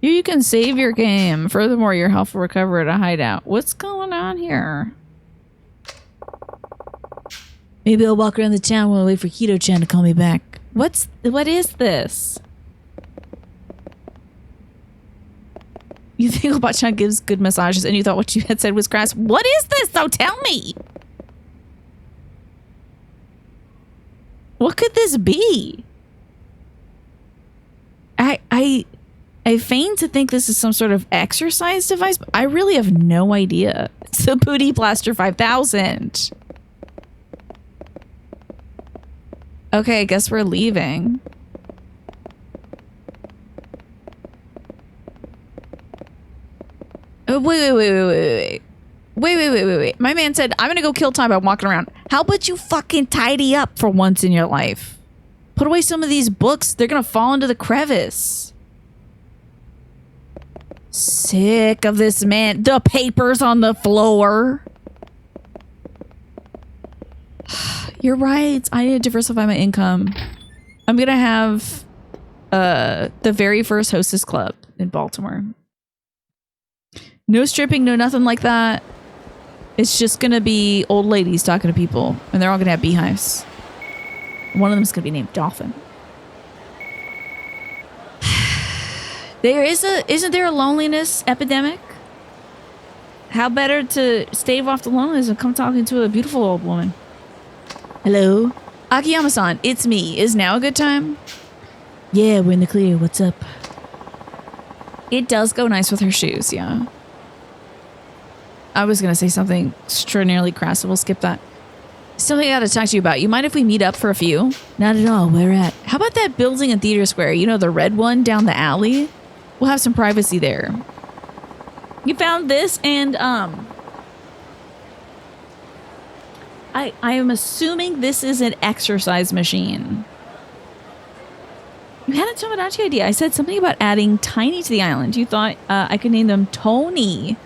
Speaker 1: Here you can save your game. Furthermore, your health will recover at a hideout. What's going on here? Maybe I'll walk around the town while I wait for Hito-chan to call me back. What is this? You think Obachan gives good massages and you thought what you had said was crass? What is this though? Tell me! What could this be? I feign to think this is some sort of exercise device, but I really have no idea. It's the Booty Blaster 5000. Okay, I guess we're leaving. Oh, wait. My man said, I'm gonna go kill time by walking around. How about you fucking tidy up for once in your life? Put away some of these books. They're gonna fall into the crevice. Sick of this man. The papers on the floor. You're right. I need to diversify my income. I'm gonna have the very first hostess club in Baltimore. No stripping, no nothing like that. It's just gonna be old ladies talking to people, and they're all gonna have beehives. One of them's gonna be named Dolphin. Isn't there a loneliness epidemic? How better to stave off the loneliness and come talking to a beautiful old woman? Hello? Akiyama-san, it's me. Is now a good time? Yeah, we're in the clear. What's up? It does go nice with her shoes, yeah. I was gonna say something extraordinarily crass, so we'll skip that. Something I gotta talk to you about. You mind if we meet up for a few? Not at all. Where at? How about that building in Theater Square? You know, the red one down the alley? We'll have some privacy there. You found this and, I am assuming this is an exercise machine. You had a Tomodachi idea. I said something about adding Tiny to the island. You thought I could name them Tony.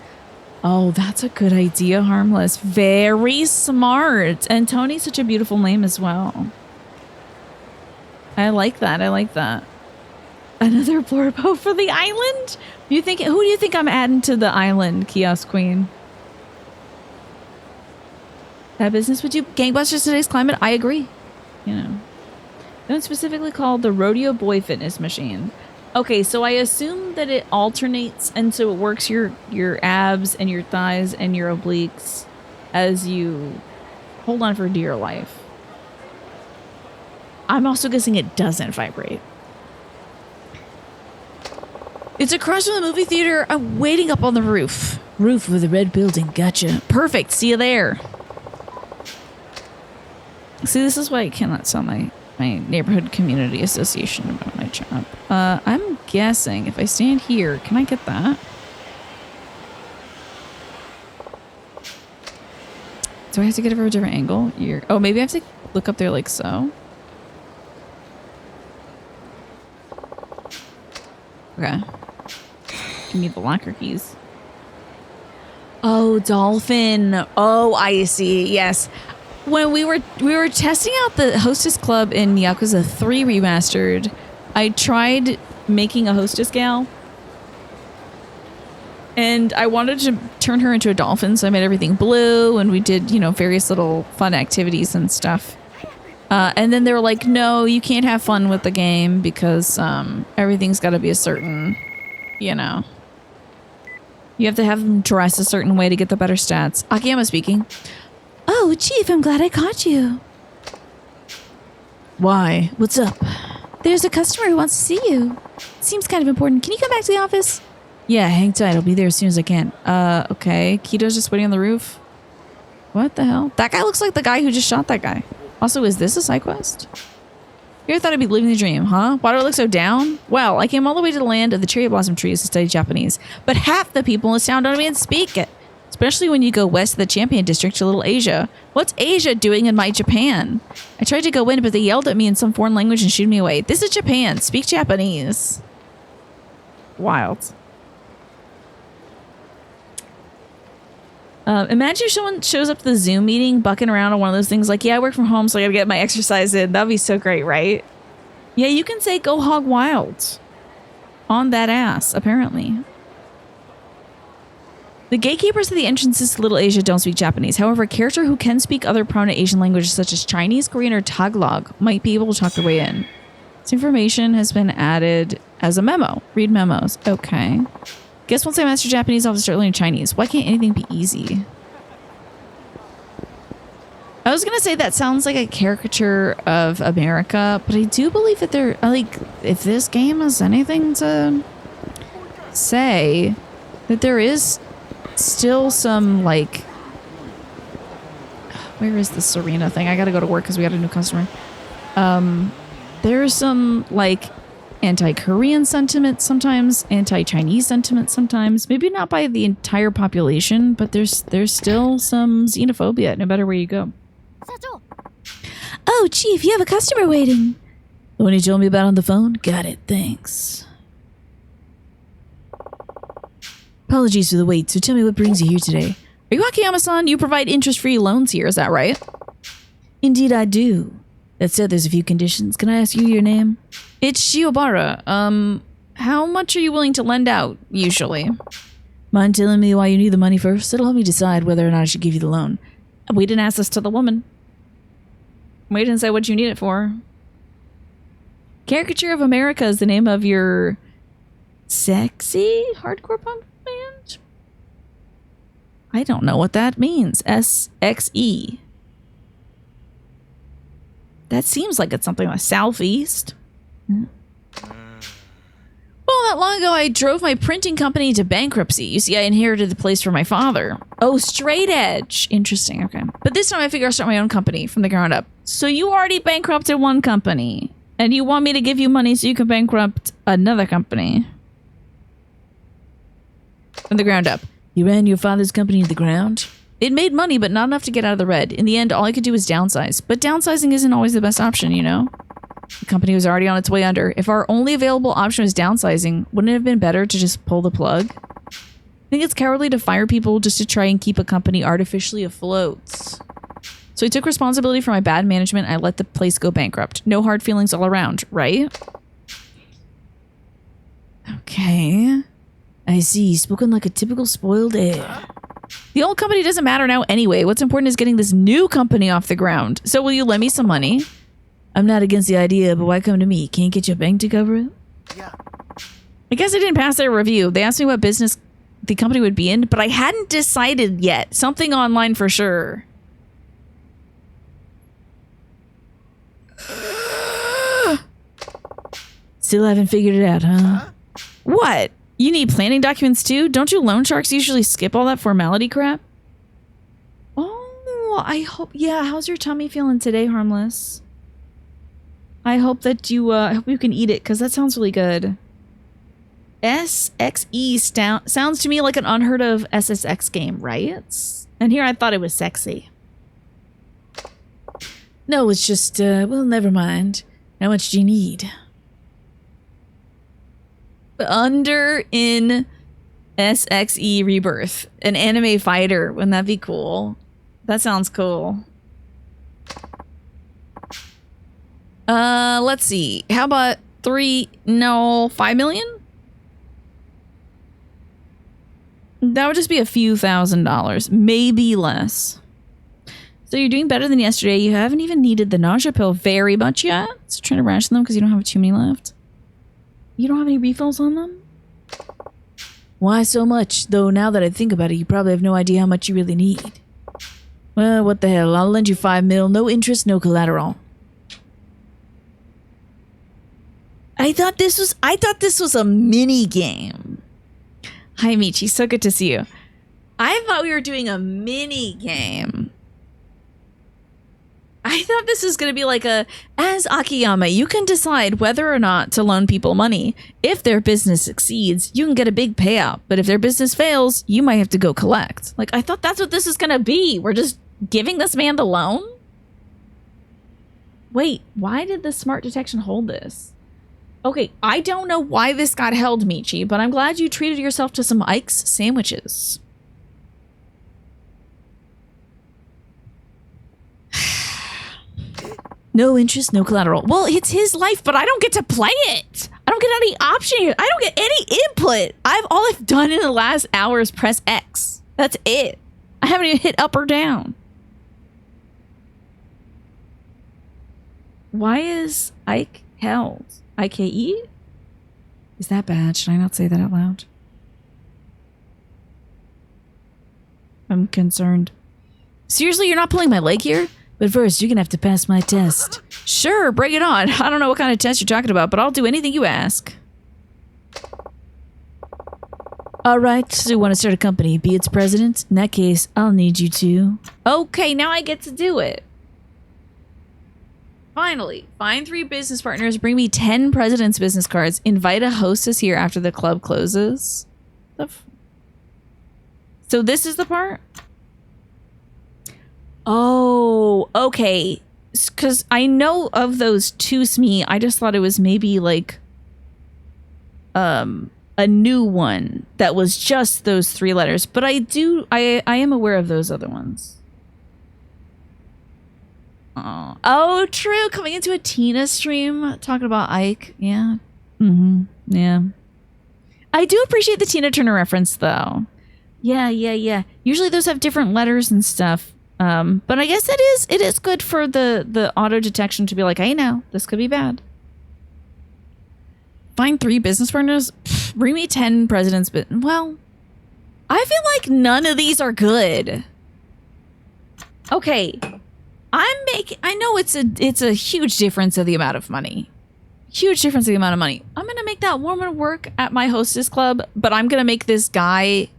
Speaker 1: Oh, that's a good idea, Harmless. Very smart. And Tony's such a beautiful name as well. I like that. I like that. Another Borbo for the island? Who do you think I'm adding to the island, Kiosk Queen? That business would do gangbusters in today's climate. I agree. You know. It's specifically called the Rodeo Boy Fitness Machine. Okay, so I assume that it alternates, and so it works your abs and your thighs and your obliques as you hold on for dear life. I'm also guessing it doesn't vibrate. It's across from the movie theater. I'm waiting up on the roof. Roof with a red building. Gotcha. Perfect. See you there. See, this is why I cannot sell my neighborhood community association about my job. I'm guessing if I stand here, can I get that? Do I have to get it from a different angle? Oh, maybe I have to look up there like so. Okay. Give me the locker keys. Oh, dolphin. Oh, I see. Yes. When we were testing out the Hostess Club in Yakuza 3 Remastered, I tried making a hostess gal. And I wanted to turn her into a dolphin, so I made everything blue, and we did, you know, various little fun activities and stuff. And then they were like, no, you can't have fun with the game because everything's got to be a certain, you know. You have to have them dress a certain way to get the better stats. Akiyama speaking. Oh, Chief, I'm glad I caught you. Why? What's up? There's a customer who wants to see you. Seems kind of important. Can you come back to the office? Yeah, hang tight. I'll be there as soon as I can. Okay. Kito's just waiting on the roof. What the hell? That guy looks like the guy who just shot that guy. Also, is this a side quest? You ever thought I'd be living the dream, huh? Why do I look so down? Well, I came all the way to the land of the cherry blossom trees to study Japanese, but half the people in this town don't even speak it. Especially when you go west of the Champion District to Little Asia. What's Asia doing in my Japan? I tried to go in, but they yelled at me in some foreign language and shooed me away. This is Japan. Speak Japanese. Wild. Imagine if someone shows up to the Zoom meeting bucking around on one of those things like, yeah, I work from home, so I gotta get my exercise in. That'd be so great, right? Yeah, you can say go hog wild on that ass, apparently. The gatekeepers of the entrances to Little Asia don't speak Japanese. However, a character who can speak other prominent Asian languages such as Chinese, Korean, or Tagalog might be able to talk their way in. This information has been added as a memo. Read memos. Okay. Guess once I master Japanese, I'll have to start learning Chinese. Why can't anything be easy? I was going to say that sounds like a caricature of America, but I do believe that they're, like, if this game has anything to say, that there is still some, like, where is the Serena thing? I gotta go to work because we got a new customer. There's some, like, anti-Korean sentiment sometimes, anti-Chinese sentiment sometimes. Maybe not by the entire population, but there's still some xenophobia no matter where you go. Oh, Chief, you have a customer waiting. The one you told me about on the phone? Got it, thanks. Apologies for the wait, so tell me what brings you here today. Are you Akiyama-san? You provide interest-free loans here, is that right? Indeed I do. That said, there's a few conditions. Can I ask you your name? It's Shiobara. How much are you willing to lend out, usually? Mind telling me why you need the money first? It'll help me decide whether or not I should give you the loan. We didn't ask this to the woman. We didn't say what you need it for. Caricature of America is the name of your sexy hardcore punk band? I don't know what that means. SXE. That seems like it's something like Southeast. Well, not long ago, I drove my printing company to bankruptcy. You see, I inherited the place from my father. Oh, straight edge. Interesting, okay. But this time I figure I'll start my own company from the ground up. So you already bankrupted one company, and you want me to give you money so you can bankrupt another company. From the ground up. You ran your father's company to the ground? It made money, but not enough to get out of the red. In the end, all I could do was downsize. But downsizing isn't always the best option, you know? The company was already on its way under. If our only available option was downsizing, wouldn't it have been better to just pull the plug? I think it's cowardly to fire people just to try and keep a company artificially afloat. So I took responsibility for my bad management. I let the place go bankrupt. No hard feelings all around, right? Okay. I see. Spoken like a typical spoiled heir. The old company doesn't matter now anyway. What's important is getting this new company off the ground. So will you lend me some money? I'm not against the idea, but why come to me? Can't get your bank to cover it?
Speaker 6: Yeah.
Speaker 1: I guess I didn't pass their review. They asked me what business the company would be in, but I hadn't decided yet. Something online for sure. Still haven't figured it out, huh? What? You need planning documents too? Don't you loan sharks usually skip all that formality crap? Oh, I hope... Yeah, how's your tummy feeling today, Harmless? I hope that you... I hope you can eat it, because that sounds really good. SXE sounds to me like an unheard of SSX game, right? And here I thought it was sexy. No, it's just... well, never mind. How much do you need? Under in SXE Rebirth. An anime fighter. Wouldn't that be cool? That sounds cool. Let's see. How about 5 million? That would just be a few $1,000s. Maybe less. So you're doing better than yesterday. You haven't even needed the nausea pill very much yet. So trying to ration them because you don't have too many left. You don't have any refills on them? Why so much? Though now that I think about it, you probably have no idea how much you really need. Well, what the hell? I'll lend you 5 mil. No interest, no collateral. I thought this was a mini game. Hi, Michi. So good to see you. I thought we were doing a mini game. I thought this was going to be like as Akiyama, you can decide whether or not to loan people money. If their business succeeds, you can get a big payout. But if their business fails, you might have to go collect. Like, I thought that's what this is going to be. We're just giving this man the loan? Wait, why did the smart detection hold this? Okay, I don't know why this got held, Michi, but I'm glad you treated yourself to some Ike's sandwiches. No interest, no collateral. Well, it's his life, but I don't get to play it. I don't get any option here. I don't get any input. All I've done in the last hour is press X. That's it. I haven't even hit up or down. Why is Ike held? IKE? Is that bad? Should I not say that out loud? I'm concerned. Seriously, you're not pulling my leg here? But first, you're gonna have to pass my test. Sure, bring it on. I don't know what kind of test you're talking about, but I'll do anything you ask. Alright, so you want to start a company, be its president? In that case, I'll need you to. Okay, now I get to do it. Finally, find 3 business partners, bring me 10 president's business cards, invite a hostess here after the club closes. So this is the part? Oh, okay. Because I know of those to me. I just thought it was maybe like a new one that was just those 3 letters. But I am aware of those other ones. Oh, true. Coming into a Tina stream talking about Ike. Yeah. Yeah. I do appreciate the Tina Turner reference though. Yeah. Usually those have different letters and stuff. But I guess it is good for the auto detection to be like, hey, now this could be bad. Find 3 business partners. Pfft, bring me 10 presidents. But well, I feel like none of these are good. Okay, I know it's a huge difference of the amount of money. Huge difference of the amount of money. I'm gonna make that woman work at my hostess club, but I'm gonna make this guy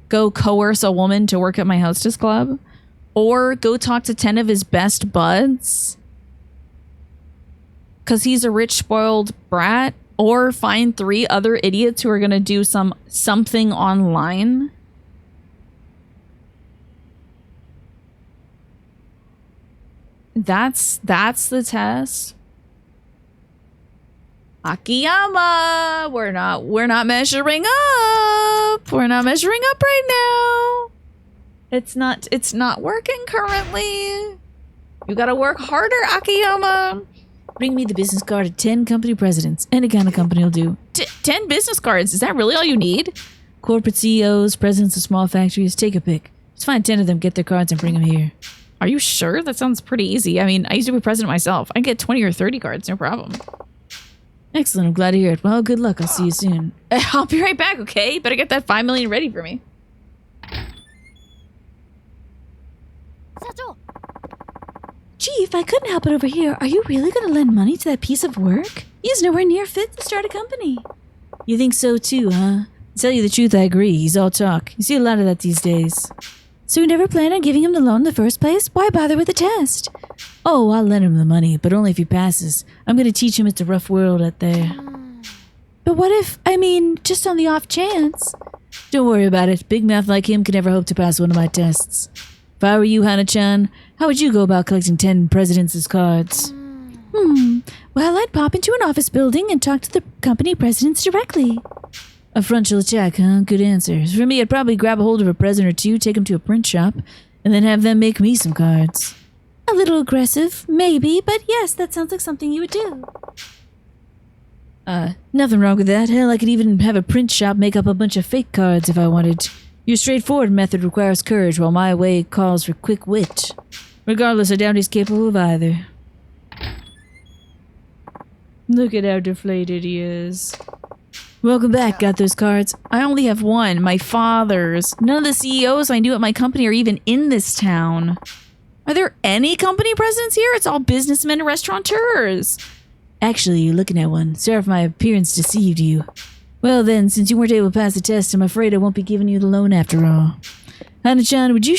Speaker 1: go coerce a woman to work at my hostess club. Or go talk to 10 of his best buds. Because he's a rich, spoiled brat. Or find 3 other idiots who are going to do something online. That's the test. Akiyama! We're not measuring up. We're not measuring up right now. It's not working currently. You gotta work harder, Akiyama. Bring me the business card of 10 company presidents. Any kind of company will do. 10 business cards? Is that really all you need? Corporate CEOs, presidents of small factories, take a pick. Let's find 10 of them, get their cards, and bring them here. Are you sure? That sounds pretty easy. I mean, I used to be president myself. I can get 20 or 30 cards, no problem. Excellent, I'm glad to hear it. Well, good luck. I'll see you soon. I'll be right back, okay? Better get that 5 million ready for me.
Speaker 6: Chief, I couldn't help it over here. Are you really going to lend money to that piece of work? He's nowhere near fit to start a company.
Speaker 1: You think so too, huh? To tell you the truth, I agree. He's all talk. You see a lot of that these days.
Speaker 6: So you never planned on giving him the loan in the first place? Why bother with the test?
Speaker 1: Oh, I'll lend him the money, but only if he passes. I'm going to teach him it's a rough world out there.
Speaker 6: But what if, just on the off chance?
Speaker 1: Don't worry about it. Big mouth like him can never hope to pass one of my tests. If I were you, Hana-chan, how would you go about collecting 10 presidents' cards?
Speaker 6: Well, I'd pop into an office building and talk to the company presidents directly.
Speaker 1: A frontal attack, huh? Good answer. For me, I'd probably grab a hold of a president or two, take them to a print shop, and then have them make me some cards.
Speaker 6: A little aggressive, maybe, but yes, that sounds like something you would do.
Speaker 1: Nothing wrong with that. Hell, I could even have a print shop make up a bunch of fake cards if I wanted. Your straightforward method requires courage, while my way calls for quick wit. Regardless, I doubt he's capable of either. Look at how deflated he is. Welcome back. Got those cards? I only have one. My father's. None of the CEOs I knew at my company are even in this town. Are there any company presidents here? It's all businessmen and restaurateurs. Actually, you're looking at one. Sorry if my appearance deceived you. Well then, since you weren't able to pass the test, I'm afraid I won't be giving you the loan after all. Hana-chan, would you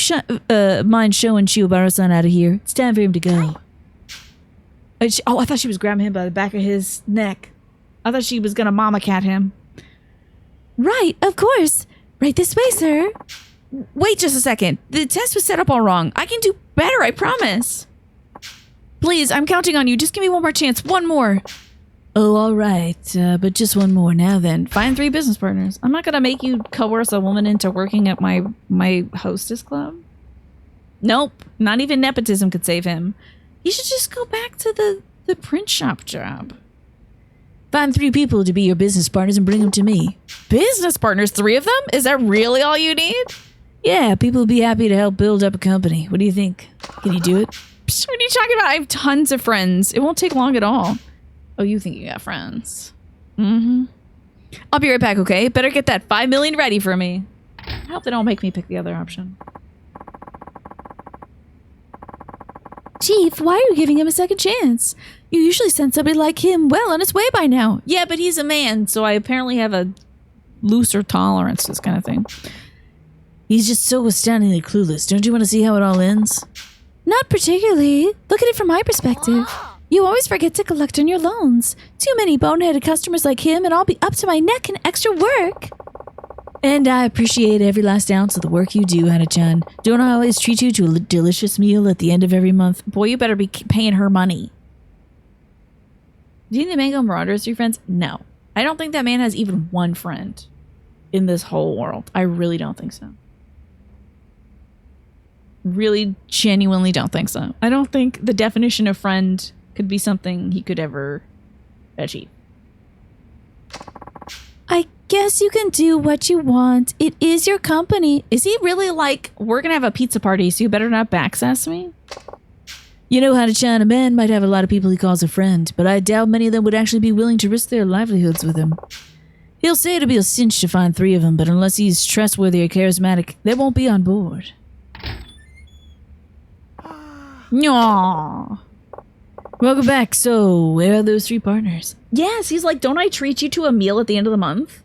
Speaker 1: mind showing Shiobaro-san out of here? It's time for him to go. I thought she was grabbing him by the back of his neck. I thought she was gonna mama cat him.
Speaker 6: Right, of course. Right this way, sir.
Speaker 1: Wait just a second. The test was set up all wrong. I can do better, I promise. Please, I'm counting on you. Just give me one more chance. One more. Oh, all right. But just one more. Now then, find 3 business partners. I'm not gonna make you coerce a woman into working at my hostess club. Nope. Not even nepotism could save him. He should just go back to the print shop job. Find 3 people to be your business partners and bring them to me. Business partners? 3 of them? Is that really all you need? Yeah, people will be happy to help build up a company. What do you think? Can you do it? Psh, what are you talking about? I have tons of friends. It won't take long at all. Oh, you think you got friends? I'll be right back, okay? Better get that 5 million ready for me. I hope they don't make me pick the other option.
Speaker 6: Chief, why are you giving him a second chance? You usually send somebody like him well on his way by now.
Speaker 1: Yeah, but he's a man, so I apparently have a looser tolerance, this kind of thing. He's just so astoundingly clueless. Don't you want to see how it all ends?
Speaker 6: Not particularly. Look at it from my perspective. You always forget to collect on your loans. Too many boneheaded customers like him and I'll be up to my neck in extra work.
Speaker 1: And I appreciate every last ounce of the work you do, Hana-chan. Don't I always treat you to a delicious meal at the end of every month? Boy, you better be paying her money. Do you think the Mango Marauders are your friends? No. I don't think that man has even one friend in this whole world. I really don't think so. Really, genuinely don't think so. I don't think the definition of friend could be something he could ever achieve.
Speaker 6: I guess you can do what you want. It is your company.
Speaker 1: Is he really like, we're gonna have a pizza party, so you better not backsass me? You know, Hana-chan, a man might have a lot of people he calls a friend, but I doubt many of them would actually be willing to risk their livelihoods with him. He'll say it'll be a cinch to find 3 of them, but unless he's trustworthy or charismatic, they won't be on board. Aww. Welcome back. So, where are those 3 partners? Yes, he's like, don't I treat you to a meal at the end of the month?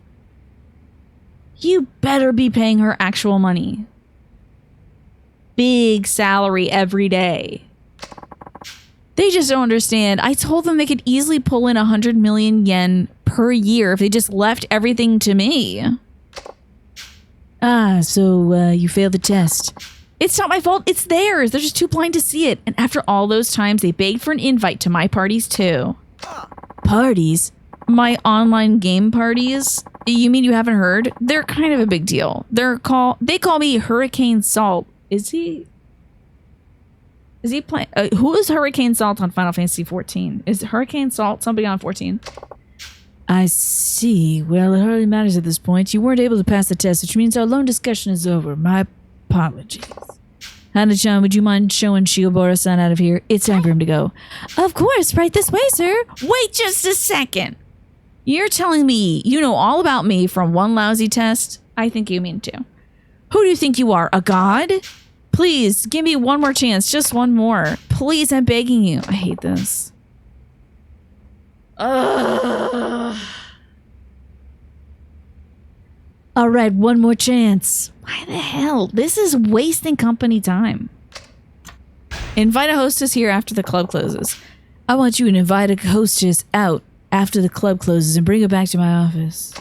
Speaker 1: You better be paying her actual money. Big salary every day. They just don't understand. I told them they could easily pull in 100 million yen per year if they just left everything to me. So you failed the test. It's not my fault. It's theirs. They're just too blind to see it. And after all those times, they begged for an invite to my parties too. Parties? My online game parties? You mean you haven't heard? They're kind of a big deal. They call me Hurricane Salt. Is he playing? Who is Hurricane Salt on Final Fantasy 14? Is Hurricane Salt somebody on 14? I see. Well, it hardly matters at this point. You weren't able to pass the test, which means our loan discussion is over. My
Speaker 6: apologies. Hana-chan, would you mind showing Shiobara-san out of here? It's time for him to go. Of course, right this way, sir.
Speaker 1: Wait just a second. You're telling me you know all about me from one lousy test? I think you mean to. Who do you think you are, a god? Please, give me one more chance, just one more. Please, I'm begging you. I hate this. Ugh.
Speaker 6: All right, one more chance.
Speaker 1: Why the hell? This is wasting company time. Invite a hostess here after the club closes.
Speaker 6: I want you to invite a hostess out after the club closes and bring her back to my office.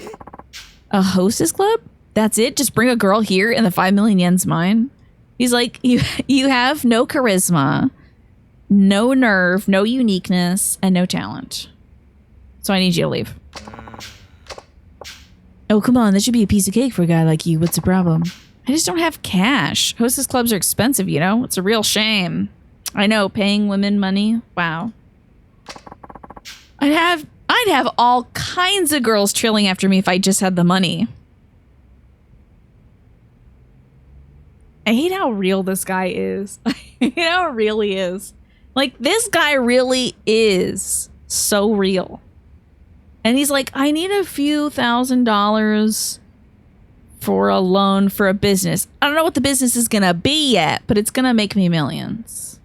Speaker 1: A hostess club? That's it? Just bring a girl here and the 5 million yen's mine? He's like, you have no charisma, no nerve, no uniqueness, and no talent. So I need you to leave.
Speaker 6: Oh, come on. That should be a piece of cake for a guy like you. What's the problem?
Speaker 1: I just don't have cash. Hostess clubs are expensive, you know? It's a real shame. I know, paying women money. Wow. I'd have all kinds of girls trailing after me if I just had the money. I hate how real this guy is. I hate how real he is. Like, this guy really is so real. And he's like, I need a few $1,000s for a loan for a business. I don't know what the business is going to be yet, but it's going to make me millions.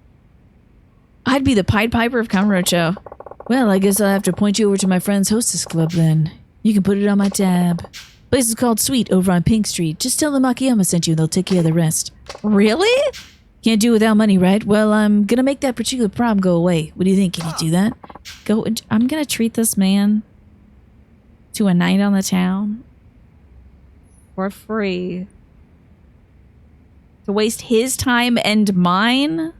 Speaker 1: I'd be the Pied Piper of Kamurocho.
Speaker 6: Well, I guess I'll have to point you over to my friend's hostess club then. You can put it on my tab. Place is called Sweet over on Pink Street. Just tell them Akiyama sent you and they'll take care of the rest.
Speaker 1: Really?
Speaker 6: Can't do it without money, right? Well, I'm gonna make that particular problem go away. What do you think? Can you do that?
Speaker 1: I'm gonna treat this man to a night on the town for free. To waste his time and mine?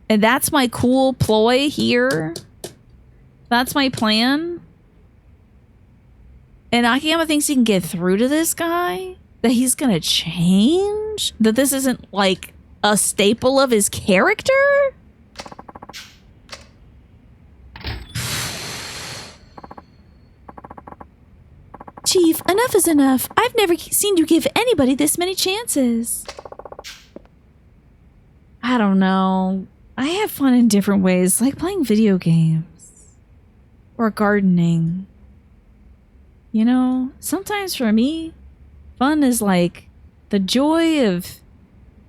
Speaker 1: And that's my cool ploy here? That's my plan? And Akiyama thinks he can get through to this guy? That he's gonna change? That this isn't like a staple of his character?
Speaker 6: Chief, enough is enough. I've never seen you give anybody this many chances.
Speaker 1: I don't know. I have fun in different ways, like playing video games. Or gardening. You know, sometimes for me, fun is like the joy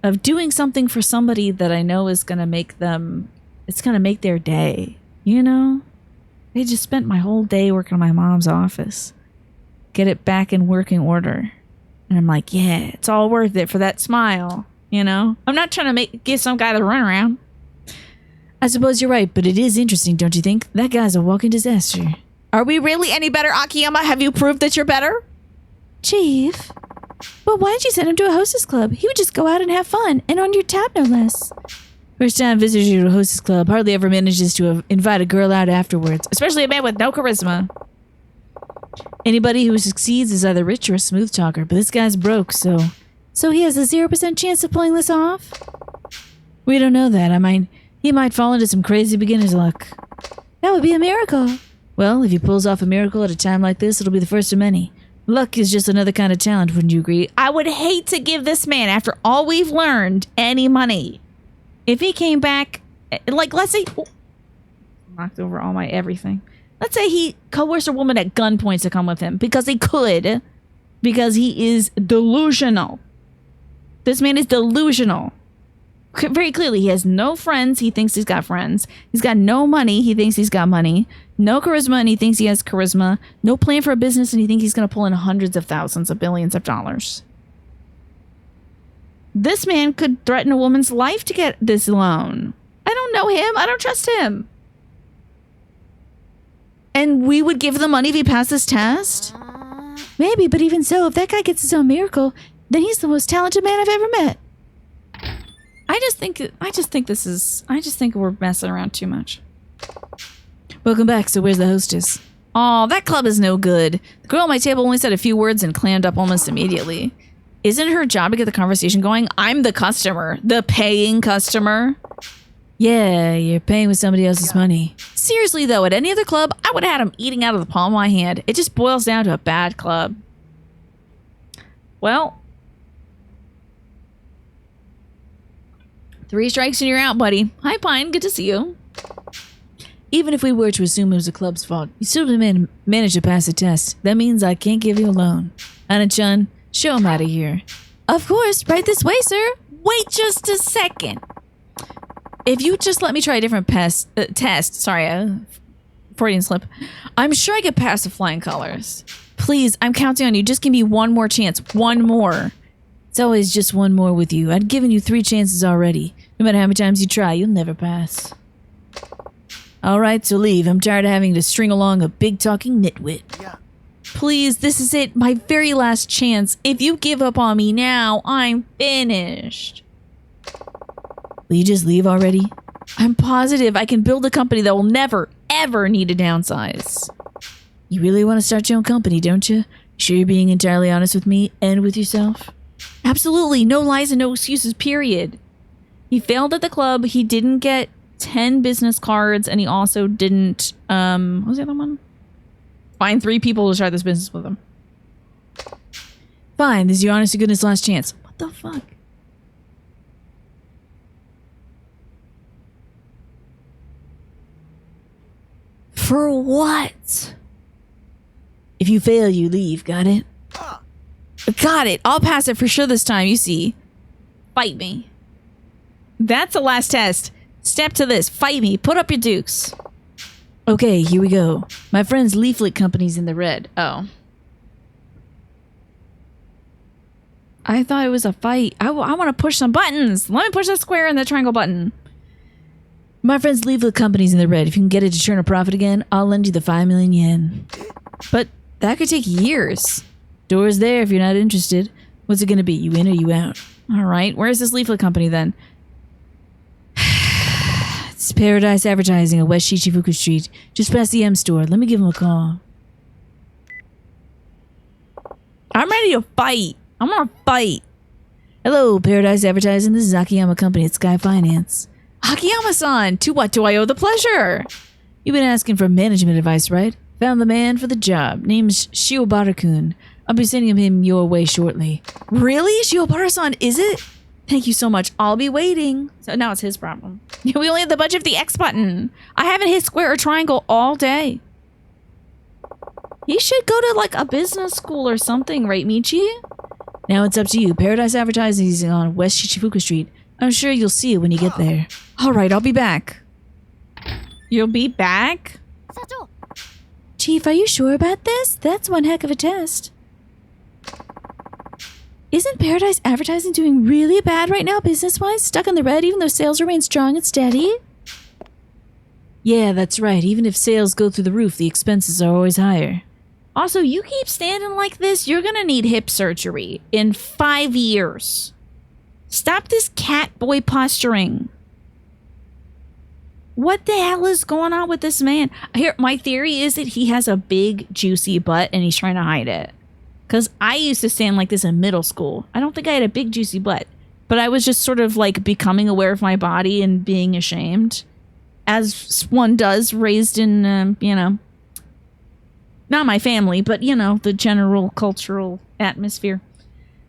Speaker 1: of doing something for somebody that I know is gonna make their day. You know? They just spent my whole day working on my mom's office. Get it back in working order. And I'm like, yeah, it's all worth it for that smile. You know? I'm not trying to give some guy the runaround.
Speaker 6: I suppose you're right, but it is interesting, don't you think? That guy's a walking disaster.
Speaker 1: Are we really any better, Akiyama? Have you proved that you're better?
Speaker 6: Chief. But why did you send him to a hostess club? He would just go out and have fun, and on your tab no less.
Speaker 1: First time visitor to a hostess club hardly ever manages to invite a girl out afterwards, especially a man with no charisma.
Speaker 6: Anybody who succeeds is either rich or a smooth talker, but this guy's broke, so he has a 0% chance of pulling this off? We don't know that. I mean, he might fall into some crazy beginner's luck. That would be a miracle. Well, if he pulls off a miracle at a time like this, it'll be the first of many. Luck is just another kind of talent, wouldn't you agree?
Speaker 1: I would hate to give this man, after all we've learned, any money. If he came back, like, let's say... Oh, knocked over all my everything. Let's say he coerced a woman at gunpoint to come with him, because he could. Because he is delusional. This man is delusional. Very clearly, he has no friends. He thinks he's got friends. He's got no money. He thinks he's got money. No charisma, and he thinks he has charisma. No plan for a business, and he thinks he's going to pull in hundreds of thousands of billions of dollars. This man could threaten a woman's life to get this loan. I don't know him. I don't trust him. And we would give the money if he passed this test?
Speaker 6: Maybe, but even so, if that guy gets his own miracle, then he's the most talented man I've ever met.
Speaker 1: I just think we're messing around too much.
Speaker 6: Welcome back. So where's the hostess?
Speaker 1: Oh, that club is no good. The girl at my table only said a few words and clammed up almost immediately. Isn't it her job to get the conversation going? I'm the customer. The paying customer.
Speaker 6: Yeah, you're paying with somebody else's money.
Speaker 1: Seriously, though, at any other club, I would have had him eating out of the palm of my hand. It just boils down to a bad club. Well, 3 strikes and you're out, buddy. Hi, Pine. Good to see you.
Speaker 6: Even if we were to assume it was the club's fault, you still didn't manage to pass the test. That means I can't give you a loan. Anna-chan, show him out of here.
Speaker 1: Of course. Right this way, sir. Wait just a second. If you just let me try a different test. Sorry, Freudian slip. I'm sure I could pass the flying colors. Please, I'm counting on you. Just give me one more chance. One more.
Speaker 6: It's always just one more with you. I'd given you 3 chances already. No matter how many times you try, you'll never pass. Alright, so leave. I'm tired of having to string along a big-talking nitwit.
Speaker 1: Please, this is it. My very last chance. If you give up on me now, I'm finished.
Speaker 6: Will you just leave already?
Speaker 1: I'm positive I can build a company that will never, ever need to downsize.
Speaker 6: You really want to start your own company, don't you? Sure you're being entirely honest with me and with yourself?
Speaker 1: Absolutely. No lies and no excuses, period. He failed at the club. He didn't get 10 business cards, and he also didn't, what was the other one? Find 3 people to start this business with him.
Speaker 6: Fine, this is your honest to goodness last chance. What the fuck? For what? If you fail, you leave, got it?
Speaker 1: Got it. I'll pass it for sure this time, you see. Fight me. That's the last test. Step to this. Fight me. Put up your dukes.
Speaker 6: Okay, here we go. My friend's leaflet company's in the red.
Speaker 1: Oh. I thought it was a fight. I want to push some buttons. Let me push the square and the triangle button.
Speaker 6: My friend's leaflet company's in the red. If you can get it to turn a profit again, I'll lend you the 5 million yen.
Speaker 1: But that could take years.
Speaker 6: Door's there if you're not interested. What's it gonna be? You in or you out?
Speaker 1: All right. Where's this leaflet company then?
Speaker 6: It's Paradise Advertising at West Shichifuku Street, just past the M store. Let me give him a call.
Speaker 1: I'm ready to fight. I'm gonna fight.
Speaker 6: Hello, Paradise Advertising. This is Akiyama Company at Sky Finance.
Speaker 1: Akiyama-san, to what do I owe the pleasure?
Speaker 6: You've been asking for management advice, right? Found the man for the job. Name's Shiobara-kun. I'll be sending him your way shortly.
Speaker 1: Really? Shiobara-san, is it? Thank you so much. I'll be waiting. So now it's his problem. We only have the budget of the X button. I haven't hit square or triangle all day. He should go to like a business school or something, right, Michi?
Speaker 6: Now it's up to you. Paradise Advertising is on West Shichifuku Street. I'm sure you'll see it when you get there.
Speaker 1: All right, I'll be back. You'll be back?
Speaker 6: Chief, are you sure about this? That's one heck of a test. Isn't Paradise Advertising doing really bad right now business-wise? Stuck in the red even though sales remain strong and steady? Yeah, that's right. Even if sales go through the roof, the expenses are always higher.
Speaker 1: Also, you keep standing like this, you're gonna need hip surgery in 5 years. Stop this cat boy posturing. What the hell is going on with this man? Here, my theory is that he has a big, juicy butt and he's trying to hide it. Because I used to stand like this in middle school. I don't think I had a big, juicy butt. But I was just sort of like becoming aware of my body and being ashamed. As one does, raised in, you know, not my family, but, you know, the general cultural atmosphere.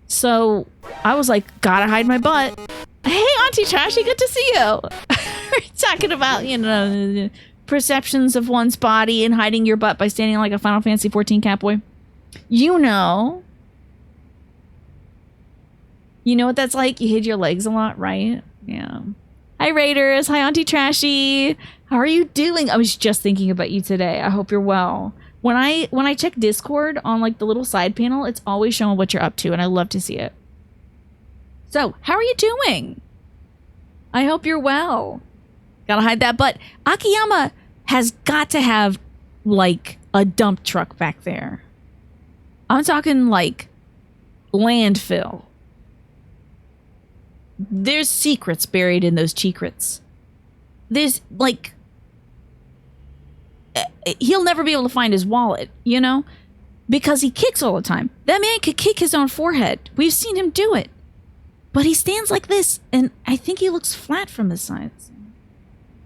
Speaker 1: So I was like, gotta hide my butt. Hey, Auntie Trashy, good to see you. We're talking about, you know, perceptions of one's body and hiding your butt by standing like a Final Fantasy 14 catboy. You know what that's like? You hid your legs a lot, right? Yeah. Hi, Raiders. Hi, Auntie Trashy. How are you doing? I was just thinking about you today. I hope you're well. When I check Discord on like the little side panel, it's always showing what you're up to, and I love to see it. So, how are you doing? I hope you're well. Gotta hide that butt. Akiyama has got to have like a dump truck back there. I'm talking like landfill. There's secrets buried in those secrets. There's like, he'll never be able to find his wallet, you know, because he kicks all the time. That man could kick his own forehead. We've seen him do it. But he stands like this, and I think he looks flat from the sides.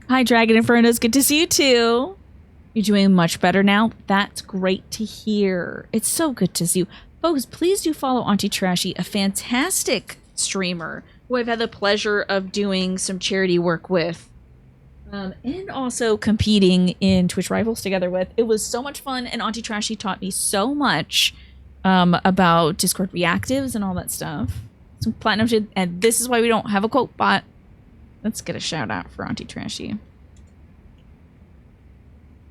Speaker 1: Hi, Dragon Infernos. Good to see you too. You're doing much better now. That's great to hear. It's so good to see you. Folks, please do follow Auntie Trashy, a fantastic streamer who I've had the pleasure of doing some charity work with. And also competing in Twitch Rivals together with. It was so much fun, and Auntie Trashy taught me so much about Discord reactives and all that stuff. Some platinum shit, and this is why we don't have a quote bot. Let's get a shout out for Auntie Trashy.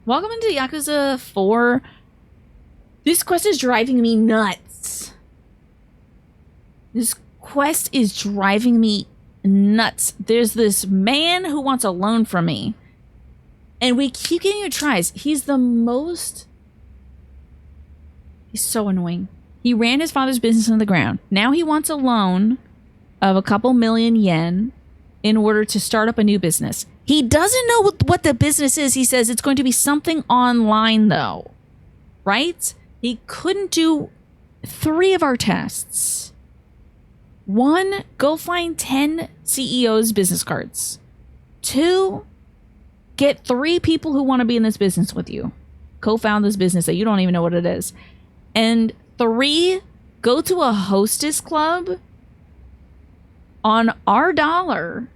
Speaker 1: Welcome into Yakuza 4. This quest is driving me nuts. This quest is driving me nuts. There's this man who wants a loan from me, and we keep giving it tries. He's so annoying. He ran his father's business on the ground. Now he wants a loan of a couple million yen in order to start up a new business. He doesn't know what the business is. He says it's going to be something online, though. Right? He couldn't do 3 of our tests. 1, go find 10 CEOs' business cards. 2, get 3 people who want to be in this business with you. Co-found this business that you don't even know what it is. And 3, go to a hostess club on our dollar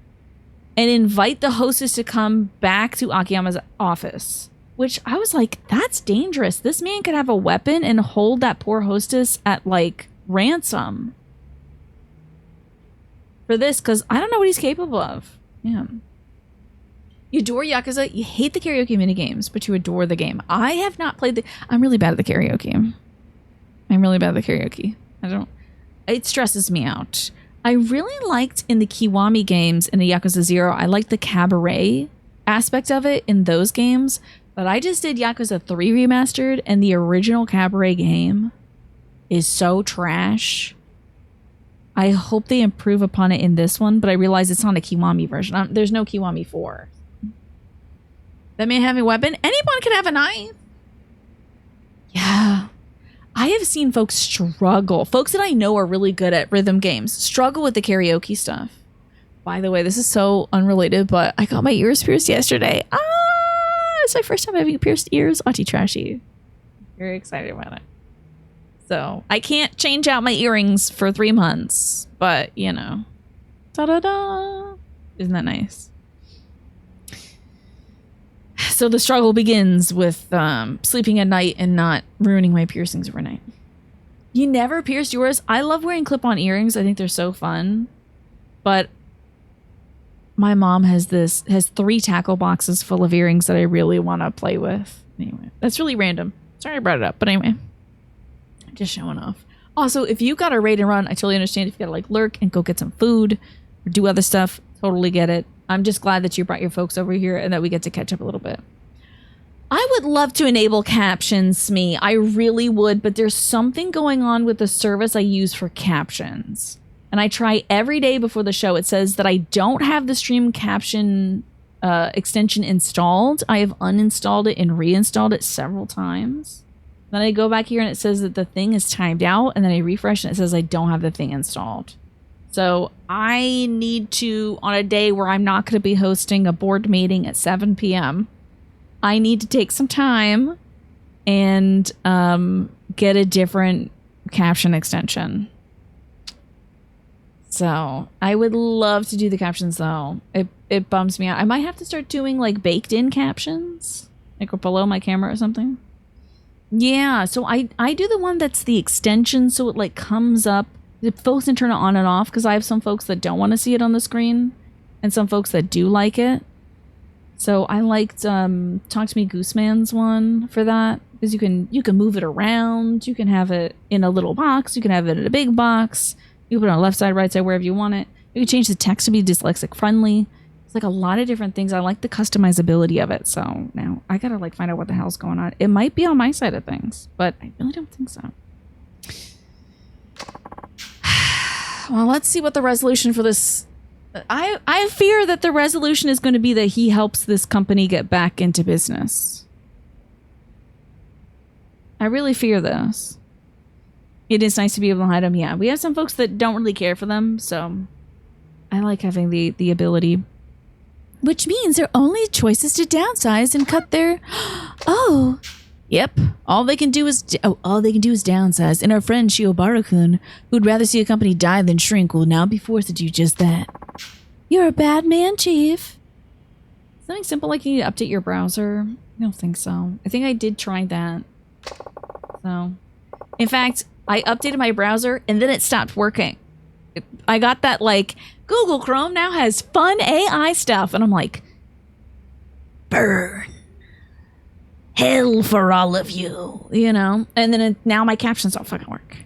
Speaker 1: and invite the hostess to come back to Akiyama's office. Which I was like, that's dangerous. This man could have a weapon and hold that poor hostess at, like, ransom. For this, because I don't know what he's capable of. Yeah. You adore Yakuza, you hate the karaoke minigames, but you adore the game. I have not played I'm really bad at the karaoke. It stresses me out. I really liked in the Kiwami games in the Yakuza 0, I liked the cabaret aspect of it in those games, but I just did Yakuza 3 Remastered, and the original cabaret game is so trash. I hope they improve upon it in this one, but I realize it's not a Kiwami version. There's no Kiwami 4. That man having a weapon? Anyone can have a knife. Yeah. I have seen folks struggle. Folks that I know are really good at rhythm games struggle with the karaoke stuff. By the way, this is so unrelated, but I got my ears pierced yesterday. It's my first time having pierced ears. Auntie Trashy. Very excited about it. So I can't change out my earrings for 3 months, but you know, ta-da-da! Isn't that nice? So the struggle begins with sleeping at night and not ruining my piercings overnight. You never pierced yours? I love wearing clip-on earrings. I think they're so fun. But my mom has 3 tackle boxes full of earrings that I really want to play with. Anyway, that's really random. Sorry I brought it up, but anyway. Just showing off. Also, if you got a raid and run, I totally understand if you gotta like lurk and go get some food or do other stuff. Totally get it. I'm just glad that you brought your folks over here and that we get to catch up a little bit. I would love to enable captions, Smee. I really would, but there's something going on with the service I use for captions. And I try every day before the show. It says that I don't have the stream caption extension installed. I have uninstalled it and reinstalled it several times. Then I go back here and it says that the thing is timed out, and then I refresh and it says I don't have the thing installed. So I need to, on a day where I'm not going to be hosting a board meeting at 7 p.m., I need to take some time and get a different caption extension. So I would love to do the captions though. It bums me out. I might have to start doing like baked in captions, like below my camera or something. Yeah, so I do the one that's the extension, so it like comes up. Folks can turn it on and off because I have some folks that don't want to see it on the screen and some folks that do like it. So I liked Talk to Me Gooseman's one for that because you can move it around. You can have it in a little box. You can have it in a big box. You can put it on the left side, right side, wherever you want it. You can change the text to be dyslexic friendly. It's like a lot of different things. I like the customizability of it. So now I gotta like find out what the hell's going on. It might be on my side of things, but I really don't think so. Well, let's see what the resolution for this. I fear that the resolution is going to be that he helps this company get back into business. I really fear this. It is nice to be able to hide them. Yeah, we have some folks that don't really care for them, so I like having the ability. Which means their only choice is to downsize and cut their... Oh,
Speaker 6: Yep. All they can do is downsize, and our friend Shiobara-kun, who'd rather see a company die than shrink, will now be forced to do just that. You're a bad man, Chief. Something simple like you need to update your browser? I don't think so. I think I did try that. So, in fact, I updated my browser and then it stopped working. I got that like, Google Chrome now has fun AI stuff, and I'm like, burn. Hell for all of you, you know? And then now my captions don't fucking work.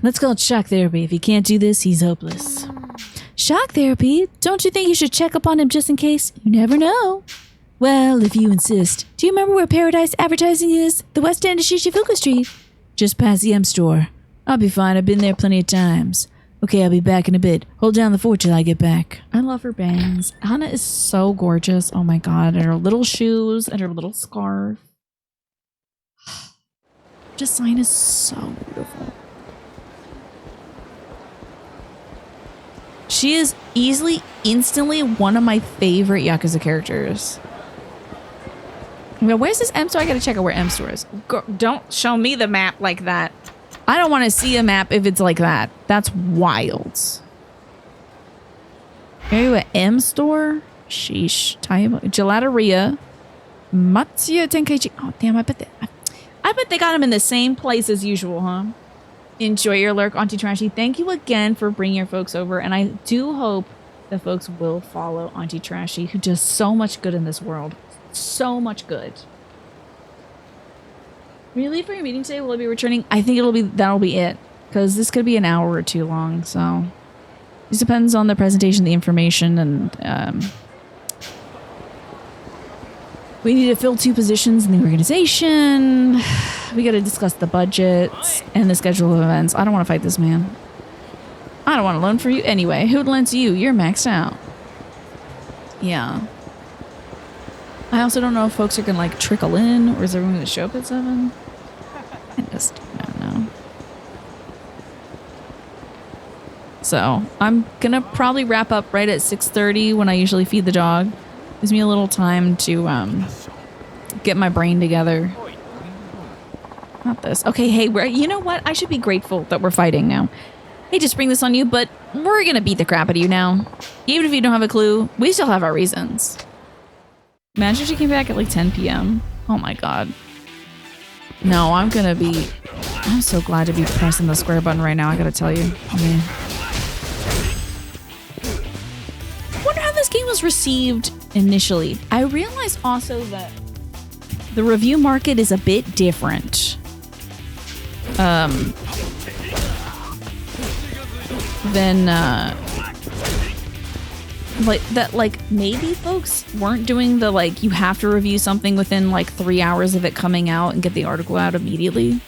Speaker 6: Let's call it shock therapy. If he can't do this, he's hopeless. Shock therapy? Don't you think you should check up on him just in case? You never know. Well, if you insist. Do you remember where Paradise Advertising is? The West End of Shichifuku Street. Just past the M store. I'll be fine. I've been there plenty of times. Okay, I'll be back in a bit. Hold down the fort till I get back. I love her bangs. Hana is so gorgeous. Oh my god. And her little shoes and her little scarf. Just Sign is so beautiful. She is easily, instantly one of my favorite Yakuza characters. Well, where's this M store? I gotta check out where M store is. Don't show me the map like that. I don't want to see a map if it's like that. That's wild. Are you at M store? Sheesh. Gelateria. Matsuya Tenkaichi. Oh, damn. I bet they got him in the same place as usual, huh? Enjoy your lurk, Auntie Trashy. Thank you again for bringing your folks over. And I do hope that folks will follow Auntie Trashy, who does so much good in this world. So much good. When you leave for your meeting today, will I be returning? I think that'll be it. Because this could be an hour or two long, so... This depends on the presentation, the information, and... we need to fill 2 positions in the organization. We gotta discuss the budget and the schedule of events. I don't want to fight this man. I don't want to loan for you. Anyway, who'd lend to you? You're maxed out. Yeah. I also don't know if folks are gonna, like, trickle in, or is everyone gonna show up at 7? I don't know. So, I'm gonna probably wrap up right at 6:30 when I usually feed the dog. Gives me a little time to, get my brain together. Not this. Okay, hey, you know what? I should be grateful that we're fighting now. Hate to spring this on you, but we're gonna beat the crap out of you now. Even if you don't have a clue, we still have our reasons. Imagine if she came back at like 10 p.m. Oh my god. No, I'm so glad to be pressing the square button right now, I gotta tell you. Yeah. Wonder how this game was received initially. I realized also that the review market is a bit different. Than like maybe folks weren't doing the like you have to review something within like 3 hours of it coming out and get the article out immediately.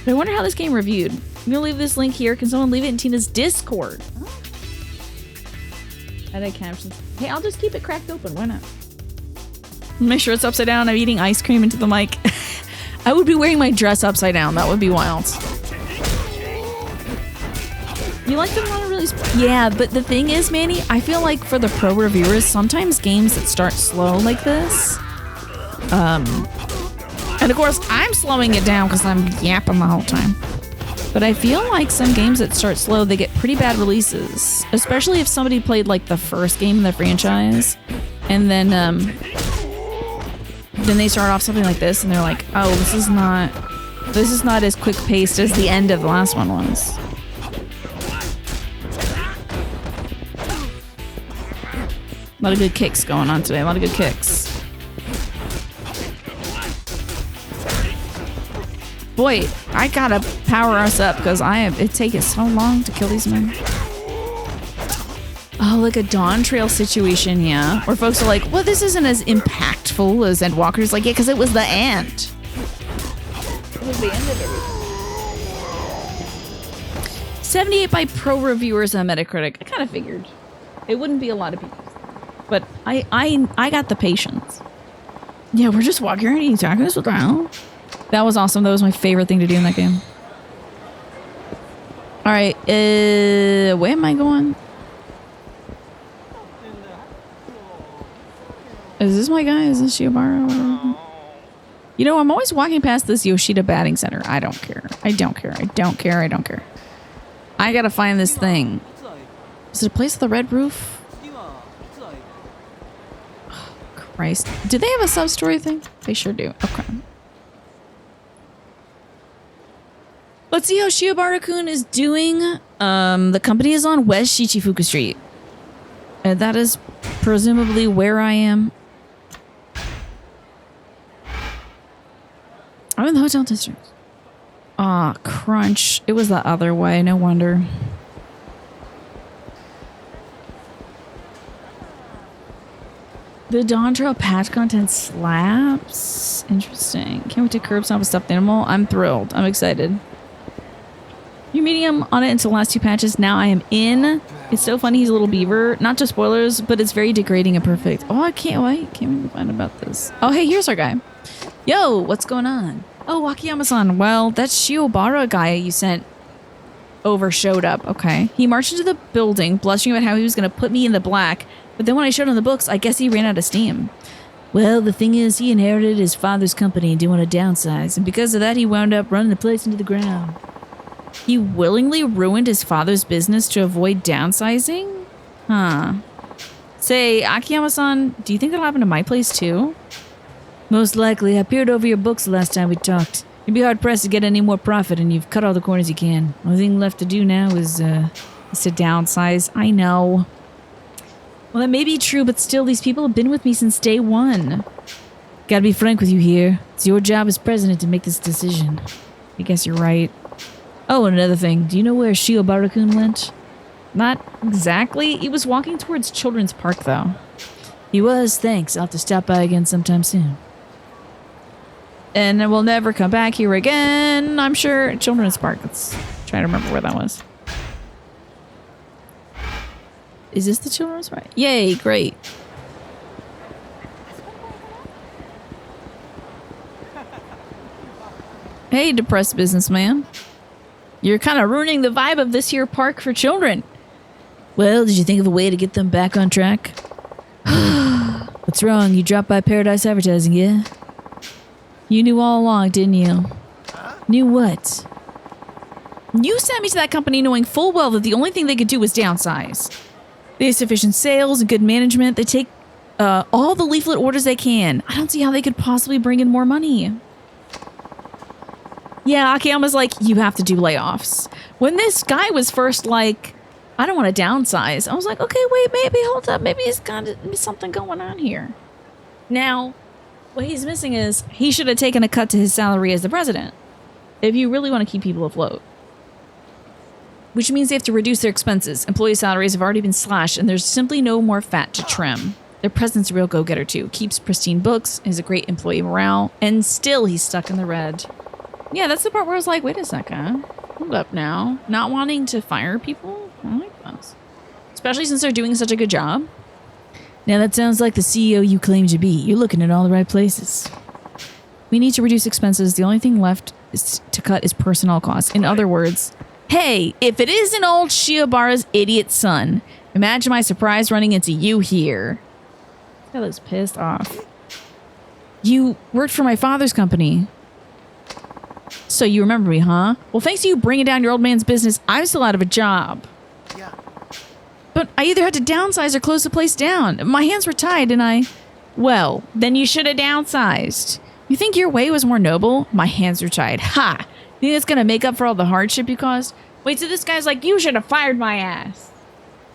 Speaker 6: But I wonder how this game reviewed. I'm gonna leave this link here. Can someone leave it in Tina's Discord? Oh. Edit captions. Hey, I'll just keep it cracked open. Why not? Make sure it's upside down. I'm eating ice cream into the mic. I would be wearing my dress upside down. That would be wild. You like them on a really... Yeah, but the thing is, Manny, I feel like for the pro reviewers, sometimes games that start slow like this... and of course, I'm slowing it down because I'm yapping the whole time. But I feel like some games that start slow, they get pretty bad releases. Especially if somebody played like the first game in the franchise. And then they start off something like this and they're like, oh, this is not as quick paced as the end of the last one was. A lot of good kicks going on today. A lot of good kicks. Boy, I gotta power us up because it's taken so long to kill these men. Oh, like a Dawn Trail situation, yeah. Where folks are like, well, this isn't as impactful as Endwalker's. Like, yeah, because it was the end. It was the end of everything. 78 by pro reviewers on Metacritic. I kind of figured. It wouldn't be a lot of people. But I got the patience. Yeah, we're just walking around eating tacos with Brown. That was awesome. That was my favorite thing to do in that game. Alright, where am I going?
Speaker 1: Is this my guy? Is this Shiobara? You know, I'm always walking past this Yoshida batting center. I don't care. I don't care. I don't care. I don't care. I gotta find this thing. Is it a place with a red roof? Oh, Christ. Do they have a sub-story thing? They sure do. Okay. Let's see how Shiobara-kun is doing. The company is on West Shichifuku Street. And that is presumably where I am. I'm in the hotel district. Ah, crunch. It was the other way. No wonder. The Dawn Trail patch content slaps. Interesting. Can't wait to curb stomp a stuffed animal. I'm thrilled. I'm excited. You're meeting him on it until the last two patches. Now I am in. It's so funny. He's a little beaver. Not just spoilers, but it's very degrading and perfect. Oh, I can't wait. Can't even find about this. Oh, hey, here's our guy. Yo, what's going on? Oh, Akiyama-san. Well, that Shiobara guy you sent over showed up. Okay. He marched into the building, blushing about how he was going to put me in the black. But then when I showed him the books, I guess he ran out of steam. Well, the thing is, he inherited his father's company and didn't want to downsize. And because of that, he wound up running the place into the ground. He willingly ruined his father's business to avoid downsizing? Huh. Say, Akiyama-san, do you think that'll happen to my place too? Most likely. I peered over your books the last time we talked. You'd be hard-pressed to get any more profit, and you've cut all the corners you can. Only thing left to do now is to downsize. I know. Well, that may be true, but still, these people have been with me since day one. Gotta be frank with you here. It's your job as president to make this decision. I guess you're right. Oh, and another thing. Do you know where Shiobara-kun went? Not exactly. He was walking towards Children's Park, though. He was, thanks. I'll have to stop by again sometime soon. And we'll never come back here again, I'm sure. Children's Park. Let's try to remember where that was. Is this the Children's Park? Yay, great. Hey, depressed businessman. You're kind of ruining the vibe of this here park for children. Well, did you think of a way to get them back on track? What's wrong? You dropped by Paradise Advertising, yeah? You knew all along, didn't you? Knew what? You sent me to that company knowing full well that the only thing they could do was downsize. They have sufficient sales and good management. They take all the leaflet orders they can. I don't see how they could possibly bring in more money. Yeah, Akiyama's like, you have to do layoffs. When this guy was first like, I don't want to downsize, I was like, okay, wait, maybe, hold up. Maybe he's got something going on here. Now, what he's missing is he should have taken a cut to his salary as the president. If you really want to keep people afloat. Which means they have to reduce their expenses. Employee salaries have already been slashed and there's simply no more fat to trim. Their president's a real go-getter too. Keeps pristine books, has a great employee morale, and still he's stuck in the red. Yeah, that's the part where I was like, wait a second. Hold up now. Not wanting to fire people? I don't like this. Especially since they're doing such a good job. Now that sounds like the CEO you claim to be. You're looking at all the right places. We need to reduce expenses. The only thing left to cut is personnel costs. In other words, hey, if it isn't old Shiobara's idiot son, imagine my surprise running into you here. This guy looks pissed off. You worked for my father's company. So you remember me, huh? Well, thanks to you bringing down your old man's business, I'm still out of a job. Yeah. But I either had to downsize or close the place down. My hands were tied and well, then you should have downsized. You think your way was more noble? My hands are tied. Ha! You think that's gonna make up for all the hardship you caused? Wait, so this guy's like, you should have fired my ass.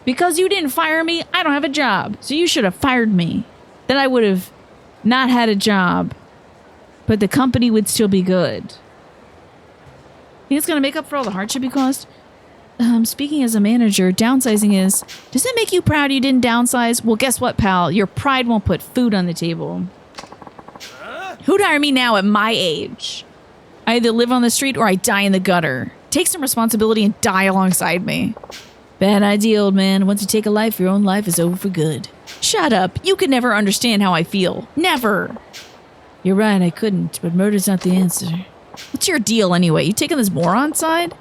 Speaker 1: Because you didn't fire me, I don't have a job. So you should have fired me. Then I would have not had a job. But the company would still be good. Think it's gonna make up for all the hardship you caused? Speaking as a manager, downsizing is... Does it make you proud you didn't downsize? Well, guess what, pal? Your pride won't put food on the table. Who'd hire me now at my age? I either live on the street or I die in the gutter. Take some responsibility and die alongside me. Bad idea, old man. Once you take a life, your own life is over for good. Shut up. You could never understand how I feel. Never. You're right, I couldn't, but murder's not the answer. What's your deal anyway? You taking this moron side?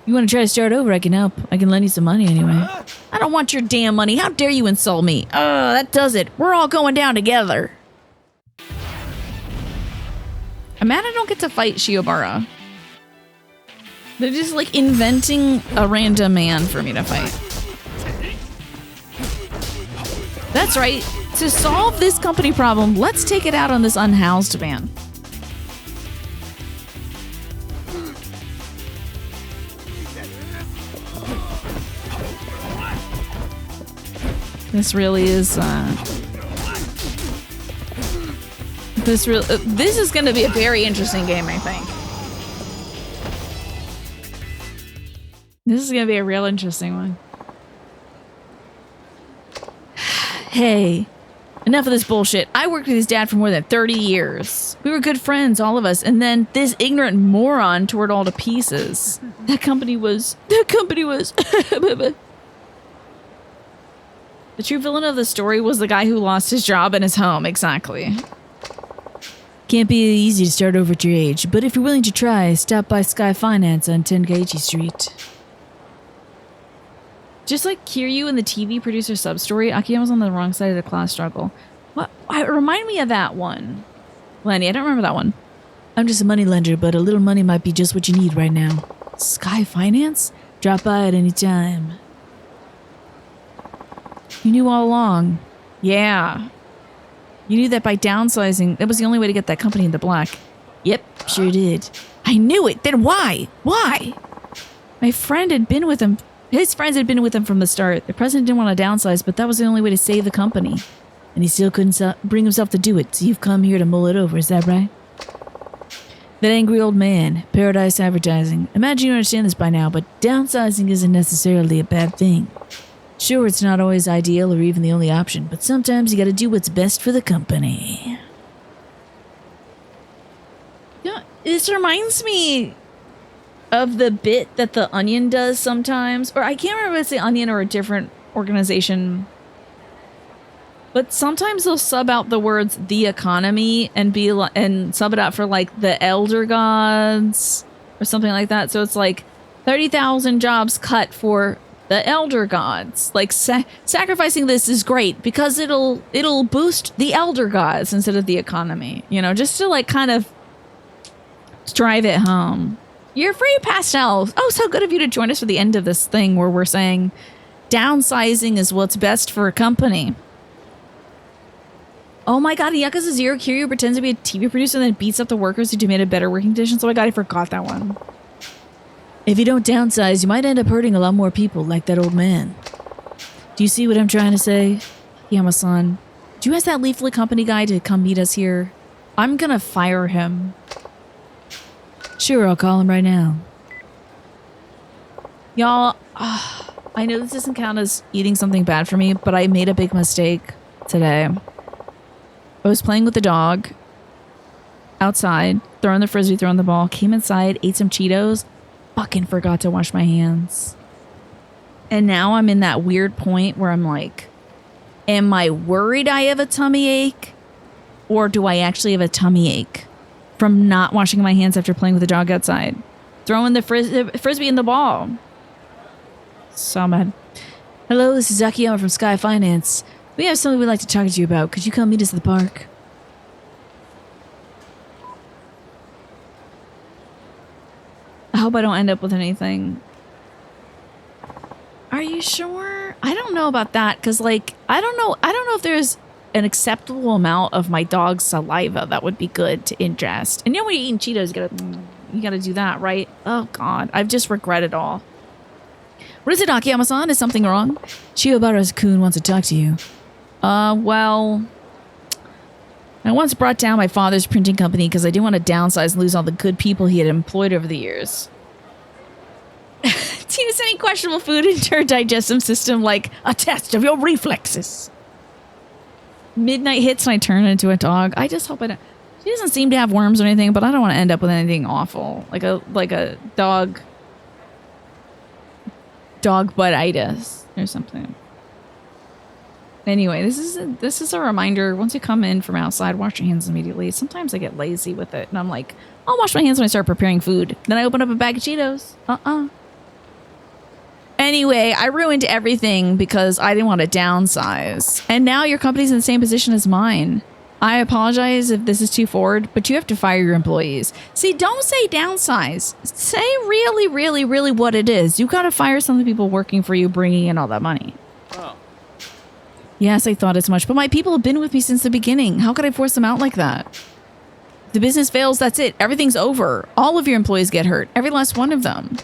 Speaker 6: You want to try to start over? I can help. I can lend you some money anyway.
Speaker 1: I don't want your damn money. How dare you insult me? Oh, that does it. We're all going down together. I'm mad I don't get to fight Shiobara. They're just like inventing a random man for me to fight. That's right. To solve this company problem, let's take it out on this unhoused man. This really is, this is going to be a very interesting game, I think. This is going to be a real interesting one. Hey, enough of this bullshit. I worked with his dad for more than 30 years. We were good friends, all of us, and then this ignorant moron tore it all to pieces. That company was... The true villain of the story was the guy who lost his job and his home, exactly.
Speaker 6: Can't be easy to start over at your age, but if you're willing to try, stop by Sky Finance on Tenkaichi Street.
Speaker 1: Just like Kiryu in the TV producer sub-story, Akiyama's on the wrong side of the class struggle. What? Remind me of that one. Lenny, I don't remember that one.
Speaker 6: I'm just a money lender, but a little money might be just what you need right now. Sky Finance? Drop by at any time.
Speaker 1: You knew all along. Yeah. You knew that by downsizing, that was the only way to get that company in the black.
Speaker 6: Yep, sure did.
Speaker 1: I knew it! Then why? Why? My friend had been with him. His friends had been with him from the start. The president didn't want to downsize, but that was the only way to save the company.
Speaker 6: And he still couldn't bring himself to do it, so you've come here to mull it over, is that right? That angry old man, Paradise Advertising. Imagine you understand this by now, but downsizing isn't necessarily a bad thing. Sure, it's not always ideal or even the only option, but sometimes you gotta do what's best for the company.
Speaker 1: Yeah, this reminds me of the bit that the Onion does sometimes, or I can't remember if it's the Onion or a different organization, but sometimes they'll sub out the words "the economy" and sub it out for like the Elder Gods or something like that. So it's like 30,000 jobs cut for the Elder Gods. Like sacrificing this is great because it'll boost the Elder Gods instead of the economy. You know, just to like kind of drive it home. You're free, Pastel. Oh, so good of you to join us for the end of this thing where we're saying downsizing is what's best for a company. Oh my god, in Yakuza 0, Kiryu pretends to be a TV producer and then beats up the workers who demanded better working conditions. Oh my god, I forgot that one.
Speaker 6: If you don't downsize, you might end up hurting a lot more people, like that old man. Do you see what I'm trying to say?
Speaker 1: Yama-san, do you ask that leaflet company guy to come meet us here? I'm gonna fire him.
Speaker 6: Sure, I'll call him right now.
Speaker 1: Y'all, I know this doesn't count as eating something bad for me, but I made a big mistake today. I was playing with the dog outside, throwing the frisbee, throwing the ball, came inside, ate some Cheetos, fucking forgot to wash my hands. And now I'm in that weird point where I'm like, am I worried I have a tummy ache? Or do I actually have a tummy ache from not washing my hands after playing with the dog outside? Throwing the frisbee and the ball. So mad.
Speaker 6: Hello, this is Akiyama from Sky Finance. We have something we'd like to talk to you about. Could you come meet us at the park?
Speaker 1: I hope I don't end up with anything. Are you sure? I don't know about that, because like I don't know if there's an acceptable amount of my dog's saliva that would be good to ingest. And you know when you're eating Cheetos, you gotta do that, right? Oh god, I've just regretted all. What is it, Akiyama-san? Is something wrong?
Speaker 6: Shiobara-kun wants to talk to you.
Speaker 1: Well, I once brought down my father's printing company because I didn't want to downsize and lose all the good people he had employed over the years. Tina sending questionable food into her digestive system like a test of your reflexes. Midnight hits and I turn into a dog. I just hope I don't. She doesn't seem to have worms or anything, but I don't want to end up with anything awful. Like a dog butt-itis or something. Anyway, this is a reminder. Once you come in from outside, wash your hands immediately. Sometimes I get lazy with it, and I'm like, I'll wash my hands when I start preparing food. Then I open up a bag of Cheetos. Anyway, I ruined everything because I didn't want to downsize. And now your company's in the same position as mine. I apologize if this is too forward, but you have to fire your employees. See, don't say downsize. Say really, really, really what it is. You got to fire some of the people working for you, bringing in all that money.
Speaker 3: Oh.
Speaker 1: Yes, I thought as much, but my people have been with me since the beginning. How could I force them out like that? If the business fails, that's it. Everything's over. All of your employees get hurt. Every last one of them.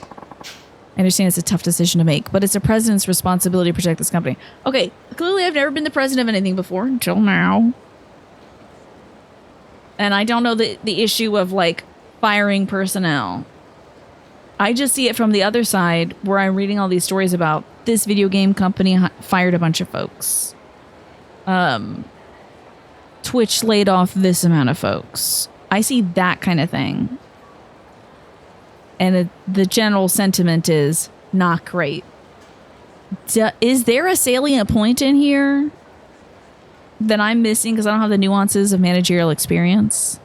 Speaker 1: I understand it's a tough decision to make, but it's a president's responsibility to protect this company. Okay, clearly I've never been the president of anything before until now. And I don't know the issue of, like, firing personnel. I just see it from the other side where I'm reading all these stories about this video game company fired a bunch of folks. Twitch laid off this amount of folks. I see that kind of thing. And the general sentiment is not great. Is there a salient point in here that I'm missing because I don't have the nuances of managerial experience?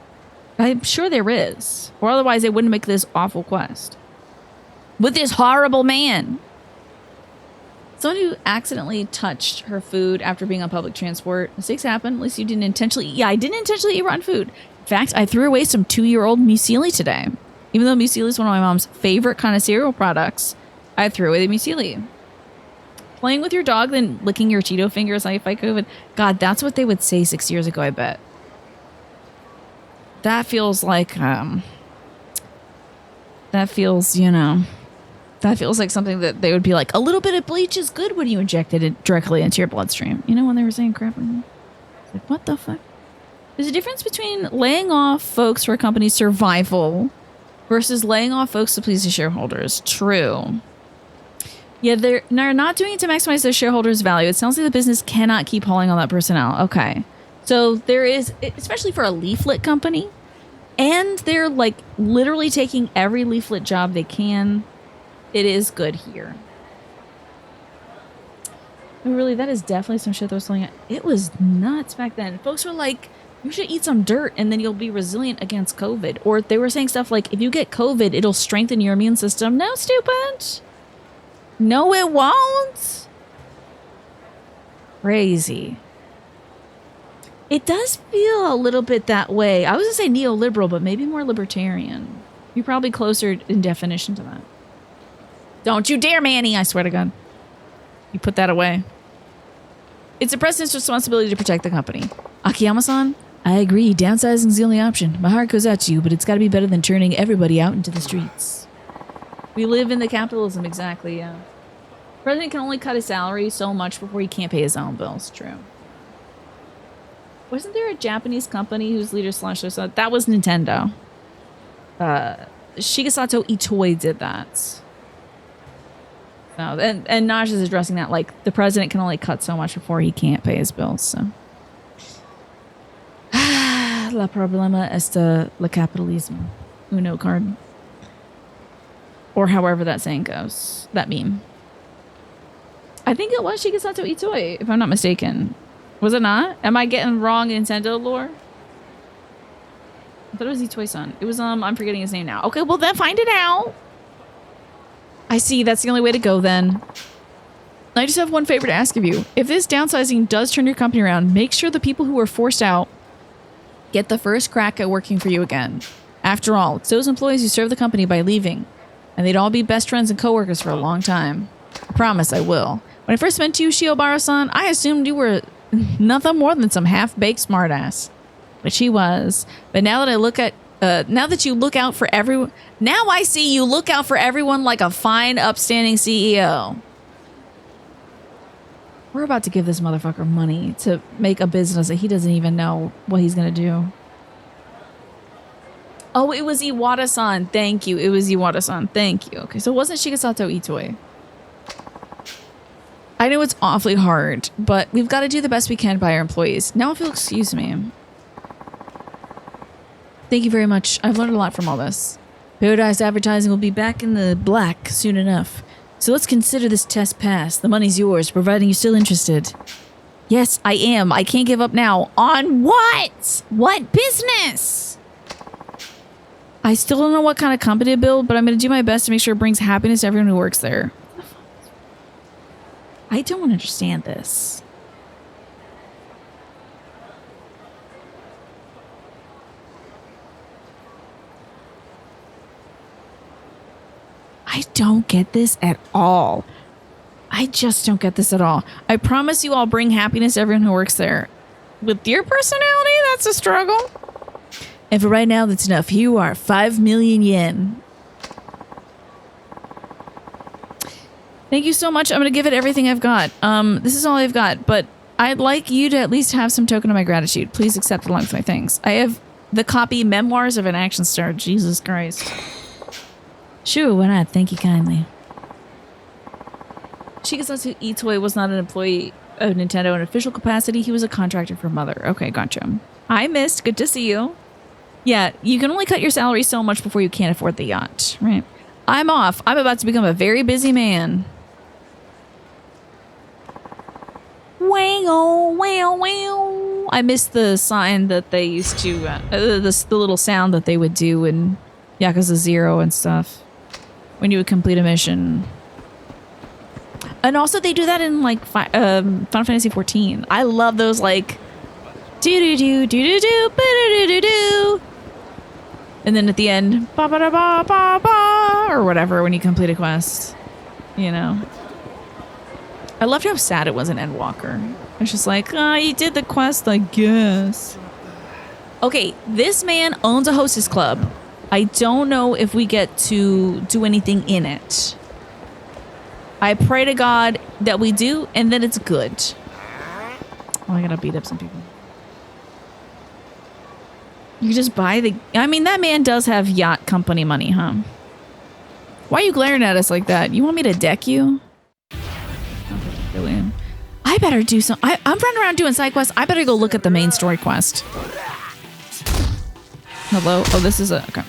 Speaker 1: I'm sure there is. Or otherwise they wouldn't make this awful quest. With this horrible man. Someone who accidentally touched her food after being on public transport. Mistakes happen. At least you didn't intentionally. Yeah, I didn't intentionally eat rotten food. In fact, I threw away some 2-year-old muesli today. Even though muesli is one of my mom's favorite kind of cereal products, I threw away the muesli. Playing with your dog, then licking your Cheeto fingers like you fight COVID. God, that's what they would say 6 years ago, I bet. That feels like, that feels like something that they would be like, a little bit of bleach is good when you injected it directly into your bloodstream. You know, when they were saying crap like that? It's like, what the fuck? There's a difference between laying off folks for a company's survival versus laying off folks to please the shareholders. True. Yeah, they're not doing it to maximize their shareholders' value. It sounds like the business cannot keep hauling all that personnel. Okay. So there is, especially for a leaflet company, and they're like literally taking every leaflet job they can. It is good here. But really, that is definitely some shit that was selling. It was nuts back then. Folks were like, you should eat some dirt and then you'll be resilient against COVID. Or they were saying stuff like, if you get COVID, it'll strengthen your immune system. No, stupid. No, it won't. Crazy. It does feel a little bit that way. I was going to say neoliberal, but maybe more libertarian. You're probably closer in definition to that. Don't you dare, Manny. I swear to God. You put that away. It's the president's responsibility to protect the company. Akiyama-san, I agree. Downsizing is the only option. My heart goes out to you, but it's got to be better than turning everybody out into the streets. We live in the capitalism, exactly, yeah. The president can only cut his salary so much before he can't pay his own bills. True. Wasn't there a Japanese company whose leader slashed their son? That was Nintendo. Shigesato Itoi did that. So, and Naj is addressing that, like, the president can only cut so much before he can't pay his bills, so. La problema es el capitalismo. Uno card. Or however that saying goes. That meme. I think it was Shigesato Itoi, if I'm not mistaken. Was it not? Am I getting wrong Nintendo lore? I thought it was Itoi-san. It was, I'm forgetting his name now. Okay, well then find it out. I see. That's the only way to go then. I just have one favor to ask of you. If this downsizing does turn your company around, make sure the people who were forced out get the first crack at working for you again. After all, it's those employees who serve the company by leaving. And they'd all be best friends and coworkers for a long time. I promise I will. When I first met you, Shiobara-san, I assumed you were nothing more than some half-baked smartass. Which he was. But now that I look at now that you look out for everyone, now I see you look out for everyone like a fine, upstanding CEO. We're about to give this motherfucker money to make a business that he doesn't even know what he's gonna do. Oh, it was Iwata-san. Thank you. It was Iwata-san. Thank you. Okay, so it wasn't Shigesato Itoi. I know it's awfully hard, but we've got to do the best we can by our employees. Now if you'll excuse me. Thank you very much. I've learned a lot from all this. Paradise Advertising will be back in the black soon enough. So let's consider this test passed. The money's yours, providing you're still interested. Yes, I am. I can't give up now. On what? What business? I still don't know what kind of company to build, but I'm going to do my best to make sure it brings happiness to everyone who works there. I don't understand this. I don't get this at all. I just don't get this at all. I promise you I'll bring happiness to everyone who works there. With your personality, that's a struggle. And for right now, that's enough. Here you are, 5 million yen. Thank you so much. I'm going to give it everything I've got. This is all I've got, but I'd like you to at least have some token of my gratitude. Please accept along with my things. I have the copy Memoirs of an Action Star. Jesus Christ. Sure, why not? Thank you kindly. Shigesasu Itoi was not an employee of Nintendo in official capacity. He was a contractor for Mother. Okay, gotcha. I missed. Good to see you. Yeah, you can only cut your salary so much before you can't afford the yacht, right? I'm off. I'm about to become a very busy man. Wow, wow, wow. I missed the sign that they used to, the little sound that they would do in Yakuza 0 and stuff when you would complete a mission. And also they do that in like Final Fantasy 14. I love those like do-do-do, ba-do-do-do-do. And then at the end, ba-ba-da-ba-ba-ba, or whatever when you complete a quest. You know. I loved how sad it was in Endwalker. It's just like, oh, you did the quest, I guess. Okay, this man owns a hostess club. I don't know if we get to do anything in it. I pray to God that we do, and that it's good. Oh, I gotta beat up some people. You just buy the... I mean, that man does have yacht company money, huh? Why are you glaring at us like that? You want me to deck you? Billion. I better do some... I'm running around doing side quests. I better go look at the main story quest. Hello? Oh, this is a... Okay.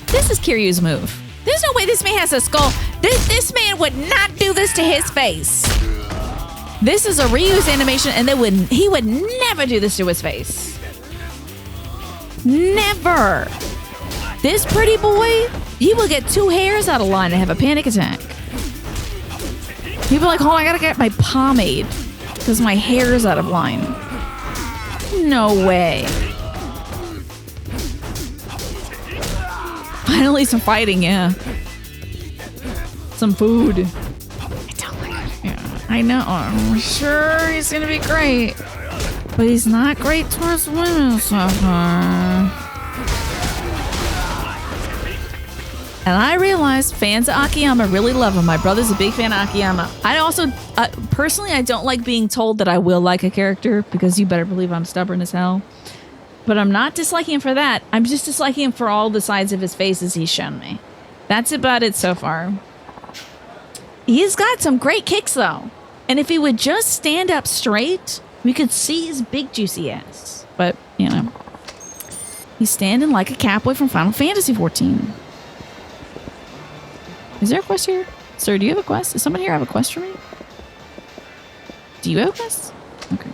Speaker 1: This is Kiryu's move. There's no way this man has a skull. This man would not do this to his face. This is a reuse animation, and he would never do this to his face. Never. This pretty boy, he will get 2 hairs out of line and have a panic attack. People are like, oh, I gotta get my pomade because my hair is out of line. No way. Finally some fighting, yeah. Some food. I don't like it. Yeah, I know. I'm sure he's gonna be great. But he's not great towards women so far. And I realize fans of Akiyama really love him. My brother's a big fan of Akiyama. I also, personally, I don't like being told that I will like a character because you better believe I'm stubborn as hell. But I'm not disliking him for that. I'm just disliking him for all the sides of his faces he's shown me. That's about it so far. He's got some great kicks, though. And if he would just stand up straight, we could see his big juicy ass. But, you know, he's standing like a catboy from Final Fantasy 14. Is there a quest here? Sir, do you have a quest? Does someone here have a quest for me? Do you have a quest? Okay.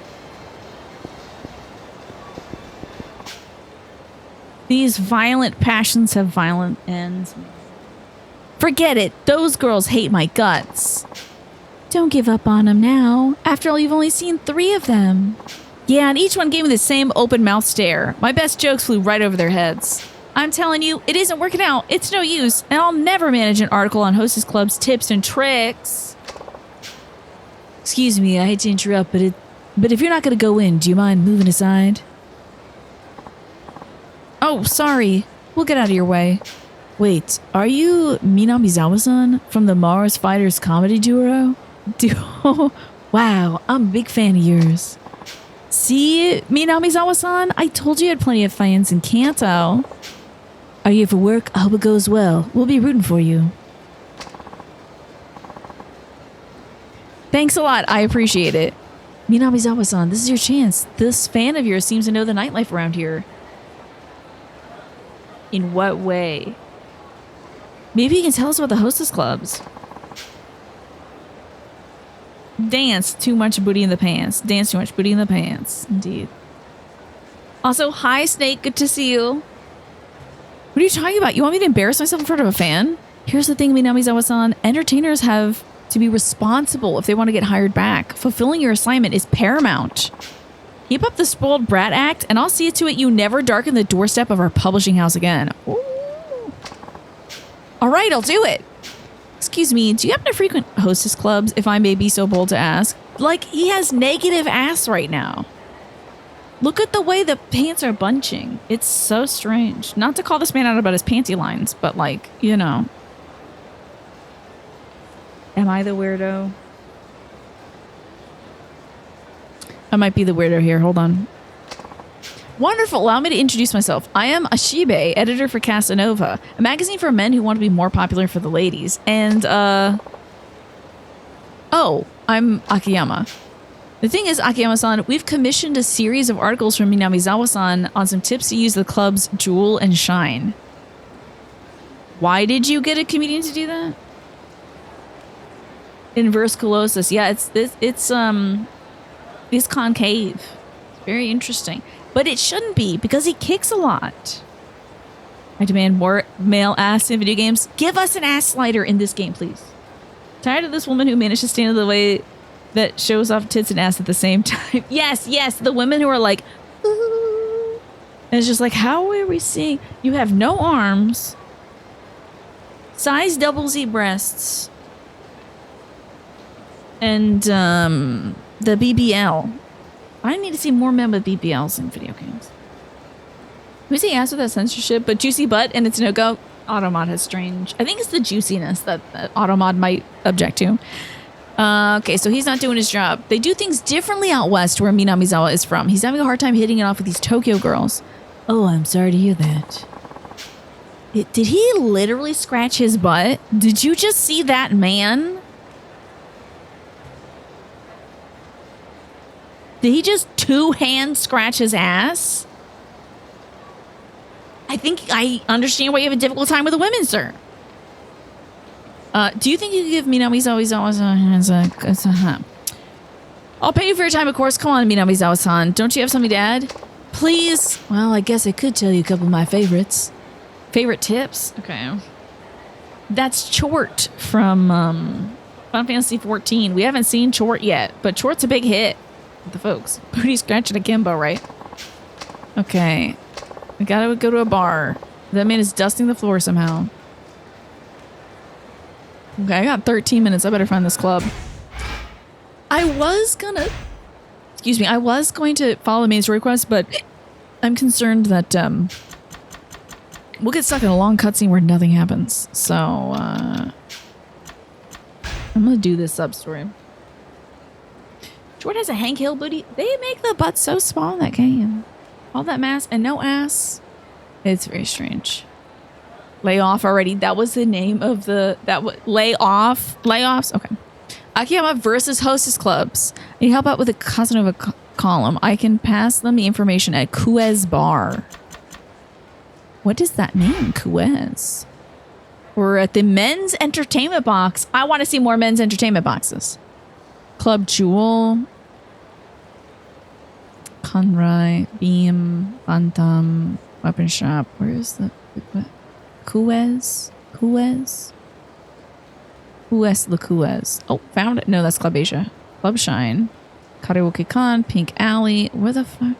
Speaker 1: These violent passions have violent ends. Forget it. Those girls hate my guts. Don't give up on them now. After all, you've only seen 3 of them. Yeah, and each one gave me the same open mouth stare. My best jokes flew right over their heads. I'm telling you, it isn't working out. It's no use. And I'll never manage an article on Hostess Club's tips and tricks. Excuse me, I hate to interrupt, but if you're not going to go in, do you mind moving aside? Oh, sorry. We'll get out of your way. Wait, are you Minamizawa-san from the Mars Fighters comedy duo? Wow, I'm a big fan of yours. See, Minamizawa-san? I told you you had plenty of fans in Kanto. Are you here for work? I hope it goes well. We'll be rooting for you. Thanks a lot. I appreciate it. Minamizawa-san, this is your chance. This fan of yours seems to know the nightlife around here. In what way? Maybe you can tell us about the hostess clubs. Dance too much booty in the pants. Dance too much booty in the pants. Indeed. Also, hi Snake, good to see you. What are you talking about? You want me to embarrass myself in front of a fan? Here's the thing, Minamizawa-san. Entertainers have to be responsible if they want to get hired back. Fulfilling your assignment is paramount. Keep up the spoiled brat act, and I'll see to it you never darken the doorstep of our publishing house again. Ooh. All right, I'll do it. Excuse me, do you happen to frequent hostess clubs, if I may be so bold to ask? Like, he has negative ass right now. Look at the way the pants are bunching. It's so strange. Not to call this man out about his panty lines, but like, you know. Am I the weirdo? I might be the weirdo here. Hold on. Wonderful. Allow me to introduce myself. I am Ashibe, editor for Casanova, a magazine for men who want to be more popular for the ladies. And, oh, I'm Akiyama. The thing is, Akiyama-san, we've commissioned a series of articles from Minamizawa-san on some tips to use the club's Jewel and Shine. Why did you get a comedian to do that? Inverse colossus. Yeah, it's concave. It's very interesting. But it shouldn't be, because he kicks a lot. I demand more male ass in video games. Give us an ass slider in this game, please. Tired of this woman who managed to stand in the way that shows off tits and ass at the same time. Yes, yes, the women who are like, ooh. And it's just like, how are we seeing? You have no arms. Size double Z breasts. And the BBL. I need to see more men with BBLs in video games. We see ass without censorship, but juicy butt and it's no-go. Automod has strange. I think it's the juiciness that Automod might object to. Okay, so he's not doing his job. They do things differently out west where Minamizawa is from. He's having a hard time hitting it off with these Tokyo girls. Oh, I'm sorry to hear that. Did he literally scratch his butt? Did you just see that man? Did he just two-hand scratch his ass? I think I understand why you have a difficult time with the women, sir. Do you think you could give Minamizawa-san... I'll pay you for your time, of course. Come on, Minamizawa-san. Don't you have something to add? Please? Well, I guess I could tell you a couple of my favorites. Favorite tips? Okay. That's Chort from Final Fantasy XIV. We haven't seen Chort yet, but Chort's a big hit with the folks. Booty scratching akimbo, right? Okay. We gotta go to a bar. That man is dusting the floor somehow. Okay, I got 13 minutes. I better find this club. I was going to follow the main story quest, but I'm concerned that we'll get stuck in a long cutscene where nothing happens. So, I'm going to do this sub-story. Jordan has a Hank Hill booty. They make the butt so small in that game. All that mass and no ass. It's very strange. Lay off already. That was the name of the... Lay off? Layoffs? Okay. Akiyama versus hostess clubs. I need help out with the Casanova column. I can pass them the information at Kuez Bar. What does that mean, Kuez? We're at the men's entertainment box. I want to see more men's entertainment boxes. Club Jewel. Conroy. Beam. Bantam. Weapon shop. Where is the... Kuez? Kuez? Kuez the Kuez. Oh, found it. No, that's Club Asia. Club Shine. Karaoke Con. Pink Alley. Where the fuck?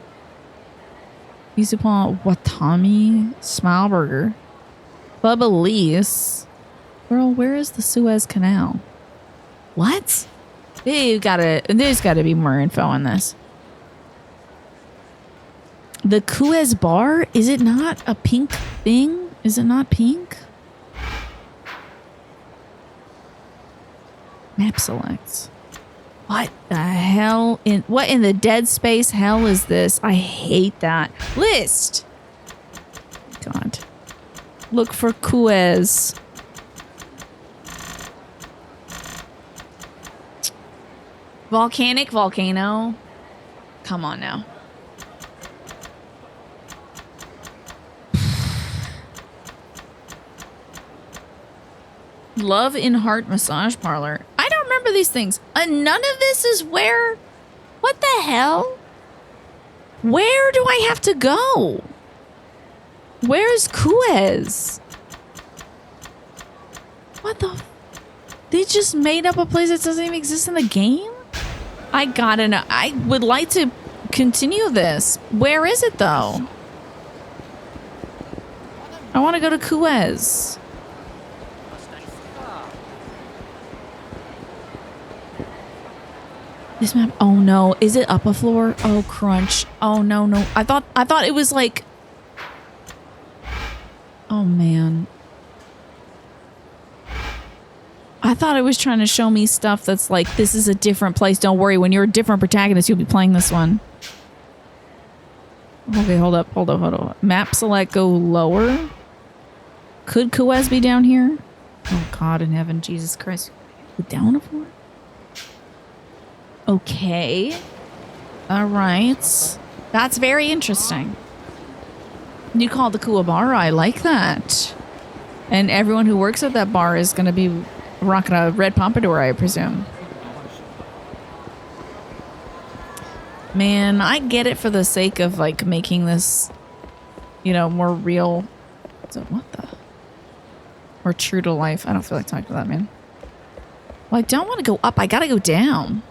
Speaker 1: Yusupon Watami. Smile Burger. Club Elise. Girl, where is the Suez Canal? What? There's gotta be more info on this. The Kuez Bar? Is it not a pink thing? Is it not pink? Map selects. What the hell? What in the dead space hell is this? I hate that. List! God. Look for Kuez. Volcanic volcano. Come on now. Love in Heart Massage Parlor. I don't remember these things. None of this is where... What the hell? Where do I have to go? Where's Kuez? What the... They just made up a place that doesn't even exist in the game? I gotta know. I would like to continue this. Where is it, though? I want to go to Kuez. This map. Oh no, is it up a floor? Oh crunch. Oh no, no. I thought it was like. Oh man. I thought it was trying to show me stuff that's like, this is a different place. Don't worry, when you're a different protagonist, you'll be playing this one. Okay, hold up. Map select, go lower. Could Kuez be down here? Oh God in heaven, Jesus Christ. Go down a floor? Okay. All right. That's very interesting. You call it the Kuwabara. I like that. And everyone who works at that bar is going to be rocking a red pompadour, I presume. Man, I get it for the sake of like making this, you know, more real. So what the? Or true to life. I don't feel like talking to that man. Well, I don't want to go up. I gotta go down.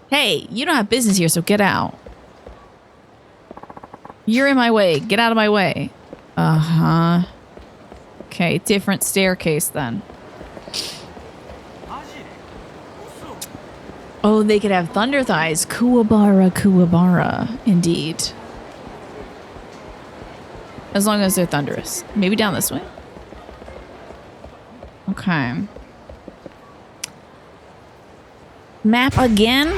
Speaker 1: Hey, you don't have business here, so get out. You're in my way. Get out of my way. Uh-huh. Okay, different staircase then. Oh, they could have thunder thighs. Kuwabara. Indeed. As long as they're thunderous. Maybe down this way? Okay. Map again?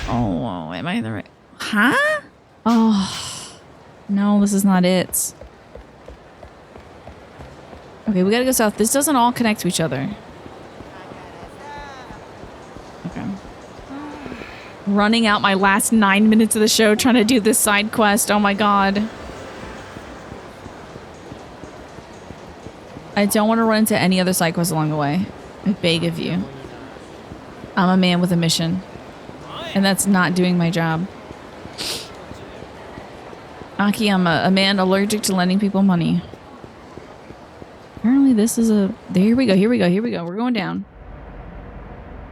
Speaker 1: Oh, am I the right? Huh? Oh, no, this is not it. Okay, we gotta go south. This doesn't all connect to each other. Okay. Running out my last 9 minutes of the show trying to do this side quest. Oh my God. I don't want to run into any other side quests along the way. I beg of you. I'm a man with a mission. And that's not doing my job. Akiyama, a man allergic to lending people money. Apparently this is a... Here we go. We're going down.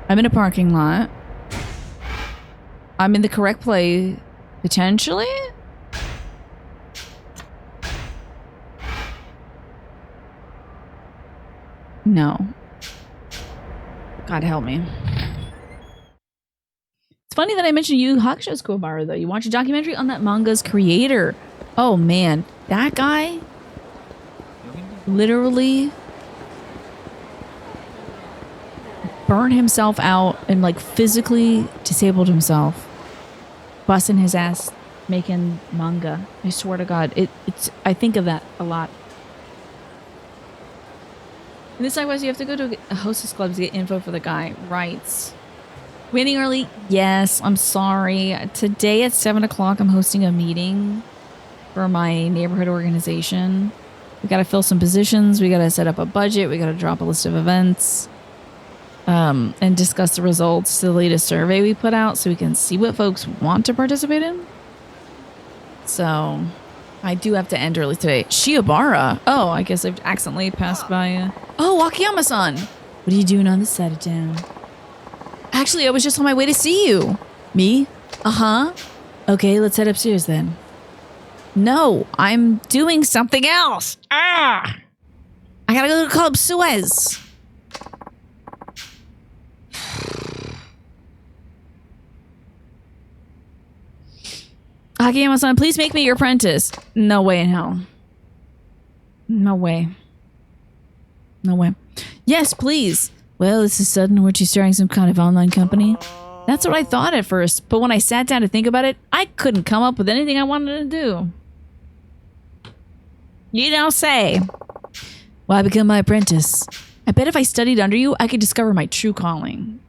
Speaker 1: I'm in a parking lot. I'm in the correct place. Potentially? No. God help me. It's funny that I mentioned Yu Yu Hakusho's Kuwabara, though. You watch a documentary on that manga's creator. Oh, man. That guy literally burned himself out and, like, physically disabled himself. Busting his ass making manga. I swear to God. It's. I think of that a lot. In this likewise, you have to go to a hostess club to get info for the guy. Right. Waiting early? Yes, I'm sorry. Today at 7 o'clock, I'm hosting a meeting for my neighborhood organization. We got to fill some positions. We got to set up a budget. We got to drop a list of events. And discuss the results to the latest survey we put out so we can see what folks want to participate in. So... I do have to end early today. Shiobara. Oh, I guess I've accidentally passed by. Oh, Akiyama-san. What are you doing on this side of town? Actually, I was just on my way to see you. Me? Uh-huh. Okay, let's head upstairs then. No, I'm doing something else. Ah! I gotta go to Club Suez. Akiyama-san, please make me your apprentice. No way in hell. No way. No way. Yes, please. Well, this is sudden. Weren't you starting some kind of online company? That's what I thought at first, but when I sat down to think about it, I couldn't come up with anything I wanted to do. You don't say. Well, I become my apprentice. I bet if I studied under you, I could discover my true calling.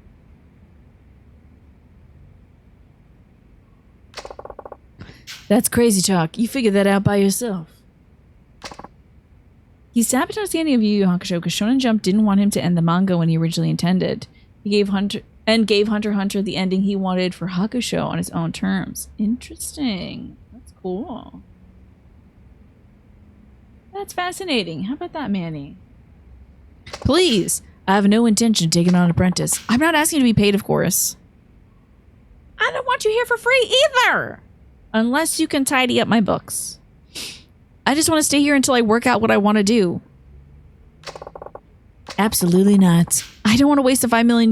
Speaker 1: That's crazy talk. You figured that out by yourself. He sabotaged the ending of Yu Yu Hakusho because Shonen Jump didn't want him to end the manga when he originally intended. He gave Hunter x Hunter the ending he wanted for Hakusho on his own terms. Interesting. That's cool. That's fascinating. How about that, Manny?
Speaker 6: Please. I have no intention of taking on an apprentice. I'm not asking to be paid, of course. I don't want you here for free either. Unless you can tidy up my books. I just want to stay here until I work out what I want to do. Absolutely not. I don't want to waste the 5 million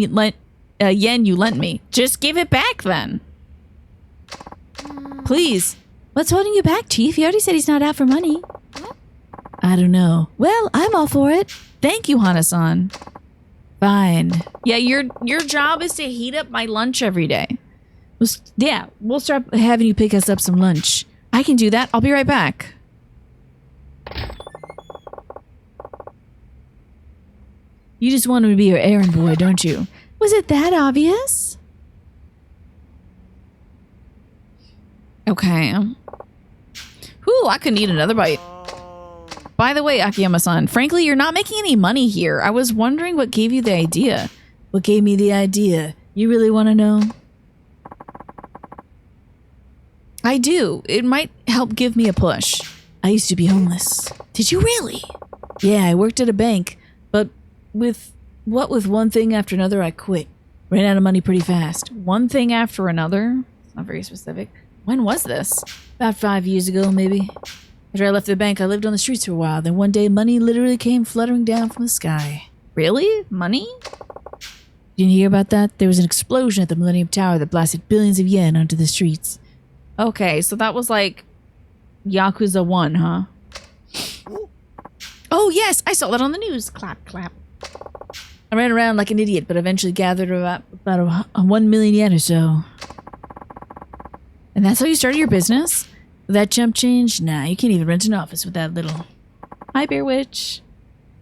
Speaker 6: yen you lent me. Just give it back then. Please. What's holding you back, Chief? He already said he's not out for money. I don't know. Well, I'm all for it. Thank you, Hana-san. Fine. Yeah, your job is to heat up my lunch every day. We'll start having you pick us up some lunch. I can do that. I'll be right back. You just want him to be your errand boy, don't you? Was it that obvious? Okay. Whew, I could need another bite. By the way, Akiyama-san, frankly, you're not making any money here. I was wondering what gave you the idea. What gave me the idea? You really want to know? I do. It might help give me a push. I used to be homeless. Did you really? Yeah, I worked at a bank, but with one thing after another, I quit. Ran out of money pretty fast. One thing after another? It's not very specific. When was this? About 5 years ago, maybe. After I left the bank, I lived on the streets for a while. Then one day, money literally came fluttering down from the sky. Really? Money? Didn't hear about that? There was an explosion at the Millennium Tower that blasted billions of yen onto the streets. Okay, so that was like Yakuza 1, huh? Oh, yes! I saw that on the news. Clap, clap. I ran around like an idiot, but eventually gathered about 1 million yen or so. And that's how you started your business? With that chump change? Nah, you can't even rent an office with that little... Hi, Bear Witch.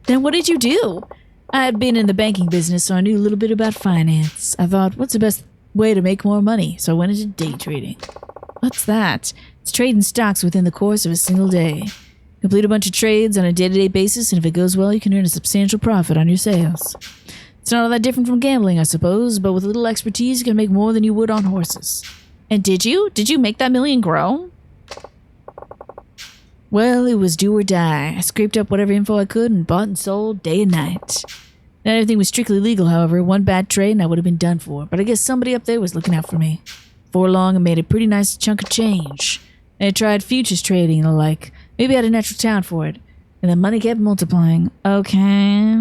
Speaker 6: Then what did you do? I had been in the banking business, so I knew a little bit about finance. I thought, what's the best way to make more money? So I went into day trading. What's that? It's trading stocks within the course of a single day. Complete a bunch of trades on a day-to-day basis, and if it goes well, you can earn a substantial profit on your sales. It's not all that different from gambling, I suppose, but with a little expertise, you can make more than you would on horses. And did you? Did you make that million grow? Well, it was do or die. I scraped up whatever info I could and bought and sold day and night. Not everything was strictly legal, however. One bad trade and I would have been done for, but I guess somebody up there was looking out for me. Before long, I made a pretty nice chunk of change. I tried futures trading and the like. Maybe I had a natural talent for it. And the money kept multiplying. Okay.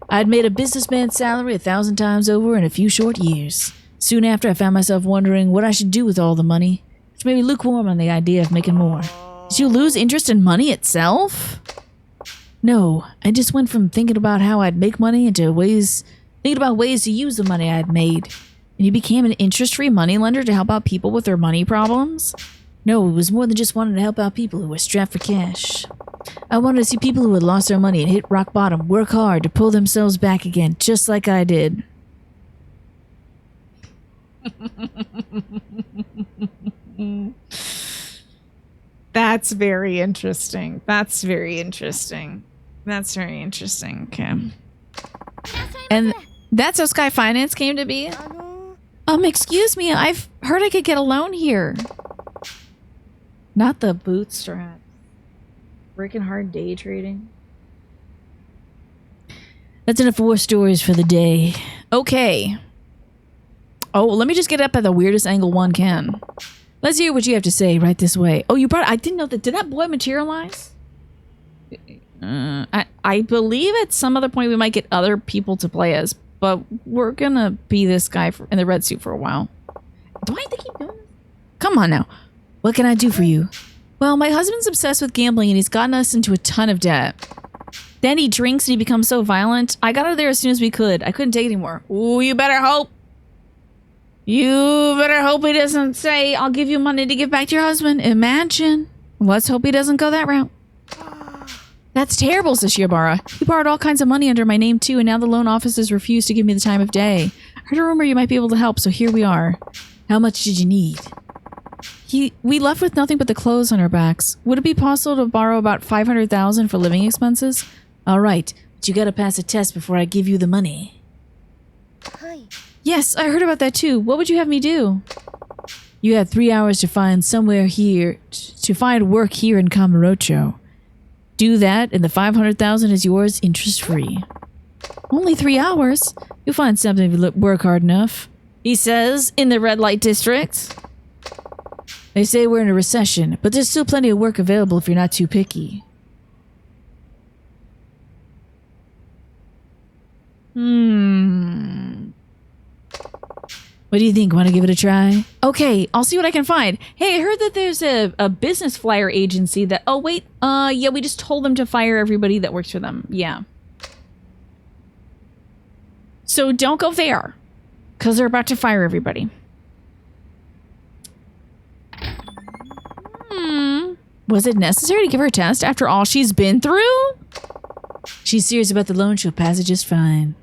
Speaker 6: I'd made a businessman's salary 1,000 times over in a few short years. Soon after, I found myself wondering what I should do with all the money, which made me lukewarm on the idea of making more. Did you lose interest in money itself? No, I just went from thinking about how I'd make money into thinking about ways to use the money I'd made. And you became an interest-free moneylender to help out people with their money problems? No, it was more than just wanting to help out people who were strapped for cash. I wanted to see people who had lost their money and hit rock bottom work hard to pull themselves back again, just like I did. That's very interesting. That's very interesting. That's very interesting. Okay. And that's how Sky Finance came to be? Excuse me. I've heard I could get a loan here. Not the bootstrap. Freaking hard day trading. That's enough war stories for the day. Okay. Oh, let me just get up at the weirdest angle one can. Let's hear what you have to say right this way. Oh, I didn't know that. Did that boy materialize? I believe at some other point we might get other people to play as, but we're gonna be this guy in the red suit for a while. Do I have to keep doing this? Come on now. What can I do for you? Well, my husband's obsessed with gambling and he's gotten us into a ton of debt. Then he drinks and he becomes so violent. I got out of there as soon as we could. I couldn't take it anymore. Ooh, you better hope. You better hope he doesn't say, I'll give you money to give back to your husband. Imagine. Let's hope he doesn't go that route. That's terrible, says Shiobara. He borrowed all kinds of money under my name too, and now the loan offices refuse to give me the time of day. I heard a rumor you might be able to help, so here we are. How much did you need? We left with nothing but the clothes on our backs. Would it be possible to borrow about 500,000 for living expenses? All right, but you gotta pass a test before I give you the money. Yes, I heard about that too. What would you have me do? You have 3 hours to find work here in Kamurocho. Do that, and the 500,000 is yours, interest-free. Only 3 hours? You'll find something if you work hard enough. He says, in the red light district. They say we're in a recession, but there's still plenty of work available if you're not too picky. What do you think? Want to give it a try? Okay, I'll see what I can find. Hey, I heard that there's a business flyer agency that... Oh, wait. Yeah, we just told them to fire everybody that works for them. Yeah. So don't go there. Because they're about to fire everybody. Was it necessary to give her a test after all she's been through? She's serious about the loan. She'll pass it just fine.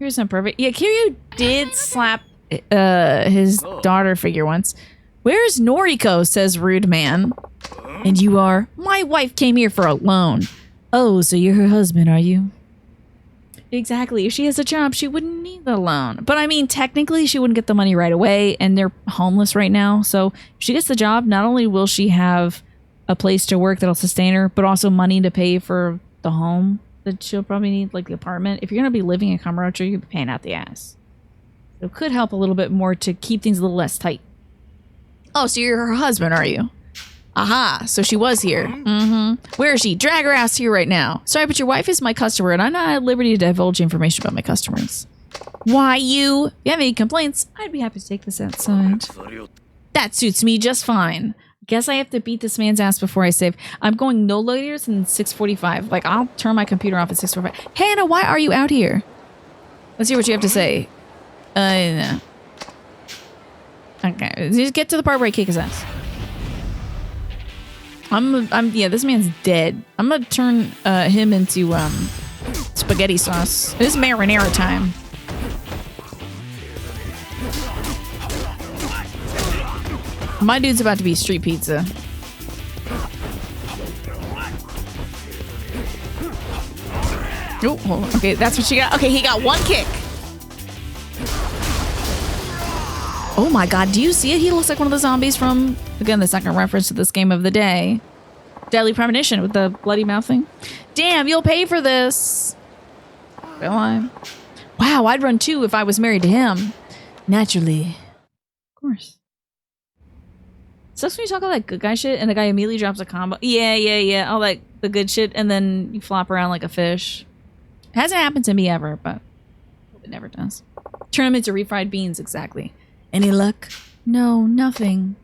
Speaker 6: Here's some perfect. Yeah, Kiryu did slap his daughter figure once. Where's Noriko? Says Rude Man. And you are? My wife came here for a loan. Oh, so you're her husband, are you? Exactly. If she has a job, she wouldn't need the loan. But I mean, technically, she wouldn't get the money right away, and they're homeless right now. So if she gets the job, not only will she have a place to work that'll sustain her, but also money to pay for the home that she'll probably need, like the apartment. If you're going to be living in Kamurocho, you'll be paying out the ass. So it could help a little bit more to keep things a little less tight. Oh, so you're her husband, are you? Aha, so she was here. Where is she? Drag her ass here right now. Sorry, but your wife is my customer, and I'm not at liberty to divulge information about my customers. Why you? If you have any complaints, I'd be happy to take this outside. That suits me just fine. Guess I have to beat this man's ass before I save. I'm going no later than 6:45. Like, I'll turn my computer off at 6:45. Hey, Anna, why are you out here? Let's hear what you have to say. No. Okay, just get to the part where I kick his ass. Yeah, this man's dead. I'm gonna turn him into spaghetti sauce. It's marinara time. My dude's about to be street pizza. Oh, hold on. Okay, that's what she got. Okay, he got one kick. Oh my god, do you see it? He looks like one of the zombies from, again, the second reference to this game of the day. Deadly Premonition with the bloody mouth thing. Damn, you'll pay for this. Will I? Wow, I'd run too if I was married to him. Naturally. Of course. Sucks when you talk all that good guy shit and the guy immediately drops a combo. Yeah. All that, the good shit, and then you flop around like a fish. It hasn't happened to me ever, but it never does. Turn them into refried beans, exactly. Any luck? No, nothing.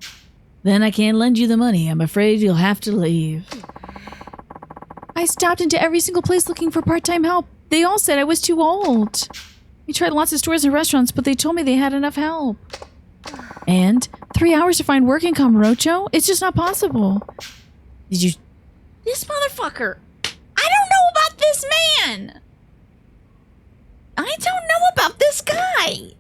Speaker 6: Then I can't lend you the money. I'm afraid you'll have to leave. I stopped into every single place looking for part-time help. They all said I was too old. I tried lots of stores and restaurants, but they told me they had enough help. And 3 hours to find work in Kamurocho? It's just not possible. Did you... This motherfucker! I don't know about this man! I don't know about this guy!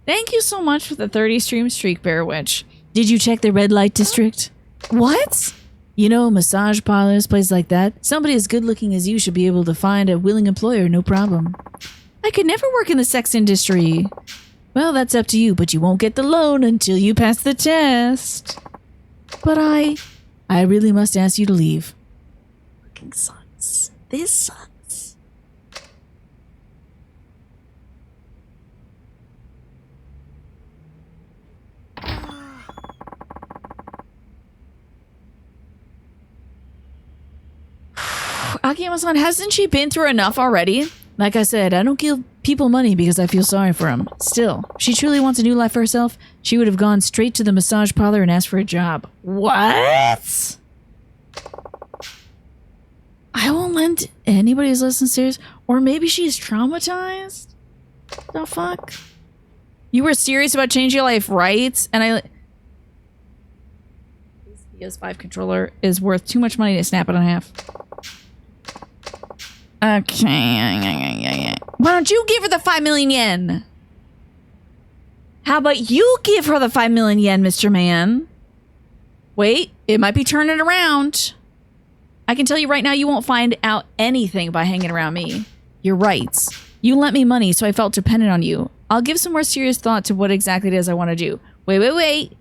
Speaker 6: Thank you so much for the 30 stream streak, Bear Witch. Did you check the red light district? What? You know, massage parlors, places like that. Somebody as good looking as you should be able to find a willing employer, no problem. I could never work in the sex industry. Well, that's up to you, but you won't get the loan until you pass the test. But I really must ask you to leave. Fucking sucks. This sucks. Akiyama-san, hasn't she been through enough already? Like I said, I don't give people money because I feel sorry for them. Still, if she truly wants a new life for herself, she would have gone straight to the massage parlor and asked for a job. What? I won't lend anybody who's listening serious. Or maybe she's traumatized? The fuck? You were serious about changing your life, right? And this PS5 controller is worth too much money to snap it in half. Okay. Why don't you give her the 5 million yen? How about you give her the 5 million yen, Mr. Man? Wait, it might be turning around. I can tell you right now, you won't find out anything by hanging around me. You're right. You lent me money, so I felt dependent on you. I'll give some more serious thought to what exactly it is I want to do. Wait.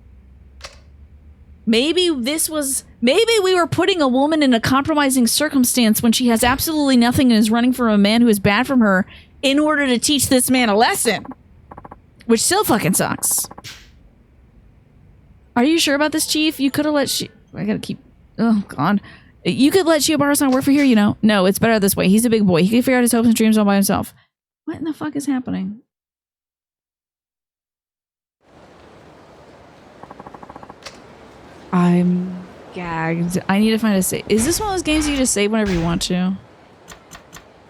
Speaker 1: Maybe we were putting a woman in a compromising circumstance when she has absolutely nothing and is running from a man who is bad from her in order to teach this man a lesson. Which still fucking sucks. Are you sure about this, Chief? You could have let I gotta keep... Oh, God. You could let Shiobara-san work for here, you know? No, it's better this way. He's a big boy. He can figure out his hopes and dreams all by himself. What in the fuck is happening? I'm gagged. I need to find a save. Is this one of those games you just save whenever you want to?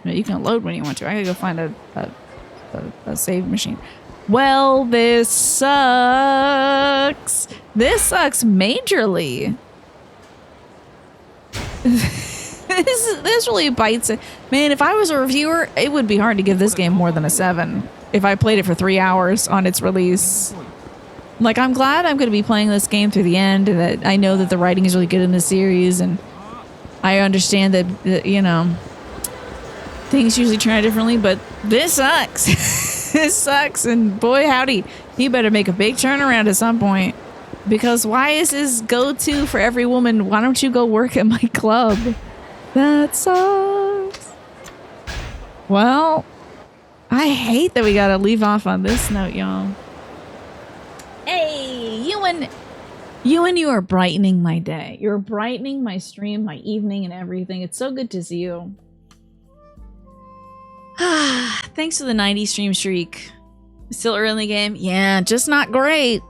Speaker 1: No, you can load when you want to. I gotta go find a save machine. Well, this sucks. This sucks majorly. this really bites it. Man, if I was a reviewer, it would be hard to give this game more than a 7 if I played it for 3 hours on its release. Like, I'm glad I'm going to be playing this game through the end, and that I know that the writing is really good in the series, and I understand that, you know, things usually turn out differently, but this sucks. This sucks, and boy howdy, he better make a big turnaround at some point. Because why is his go-to for every woman, why don't you go work at my club? That sucks. Well, I hate that we gotta leave off on this note, y'all. Hey, you are brightening my day. You're brightening my stream, my evening, and everything. It's so good to see you. Thanks for the 90 stream streak. Still early in the game? Yeah, just not great.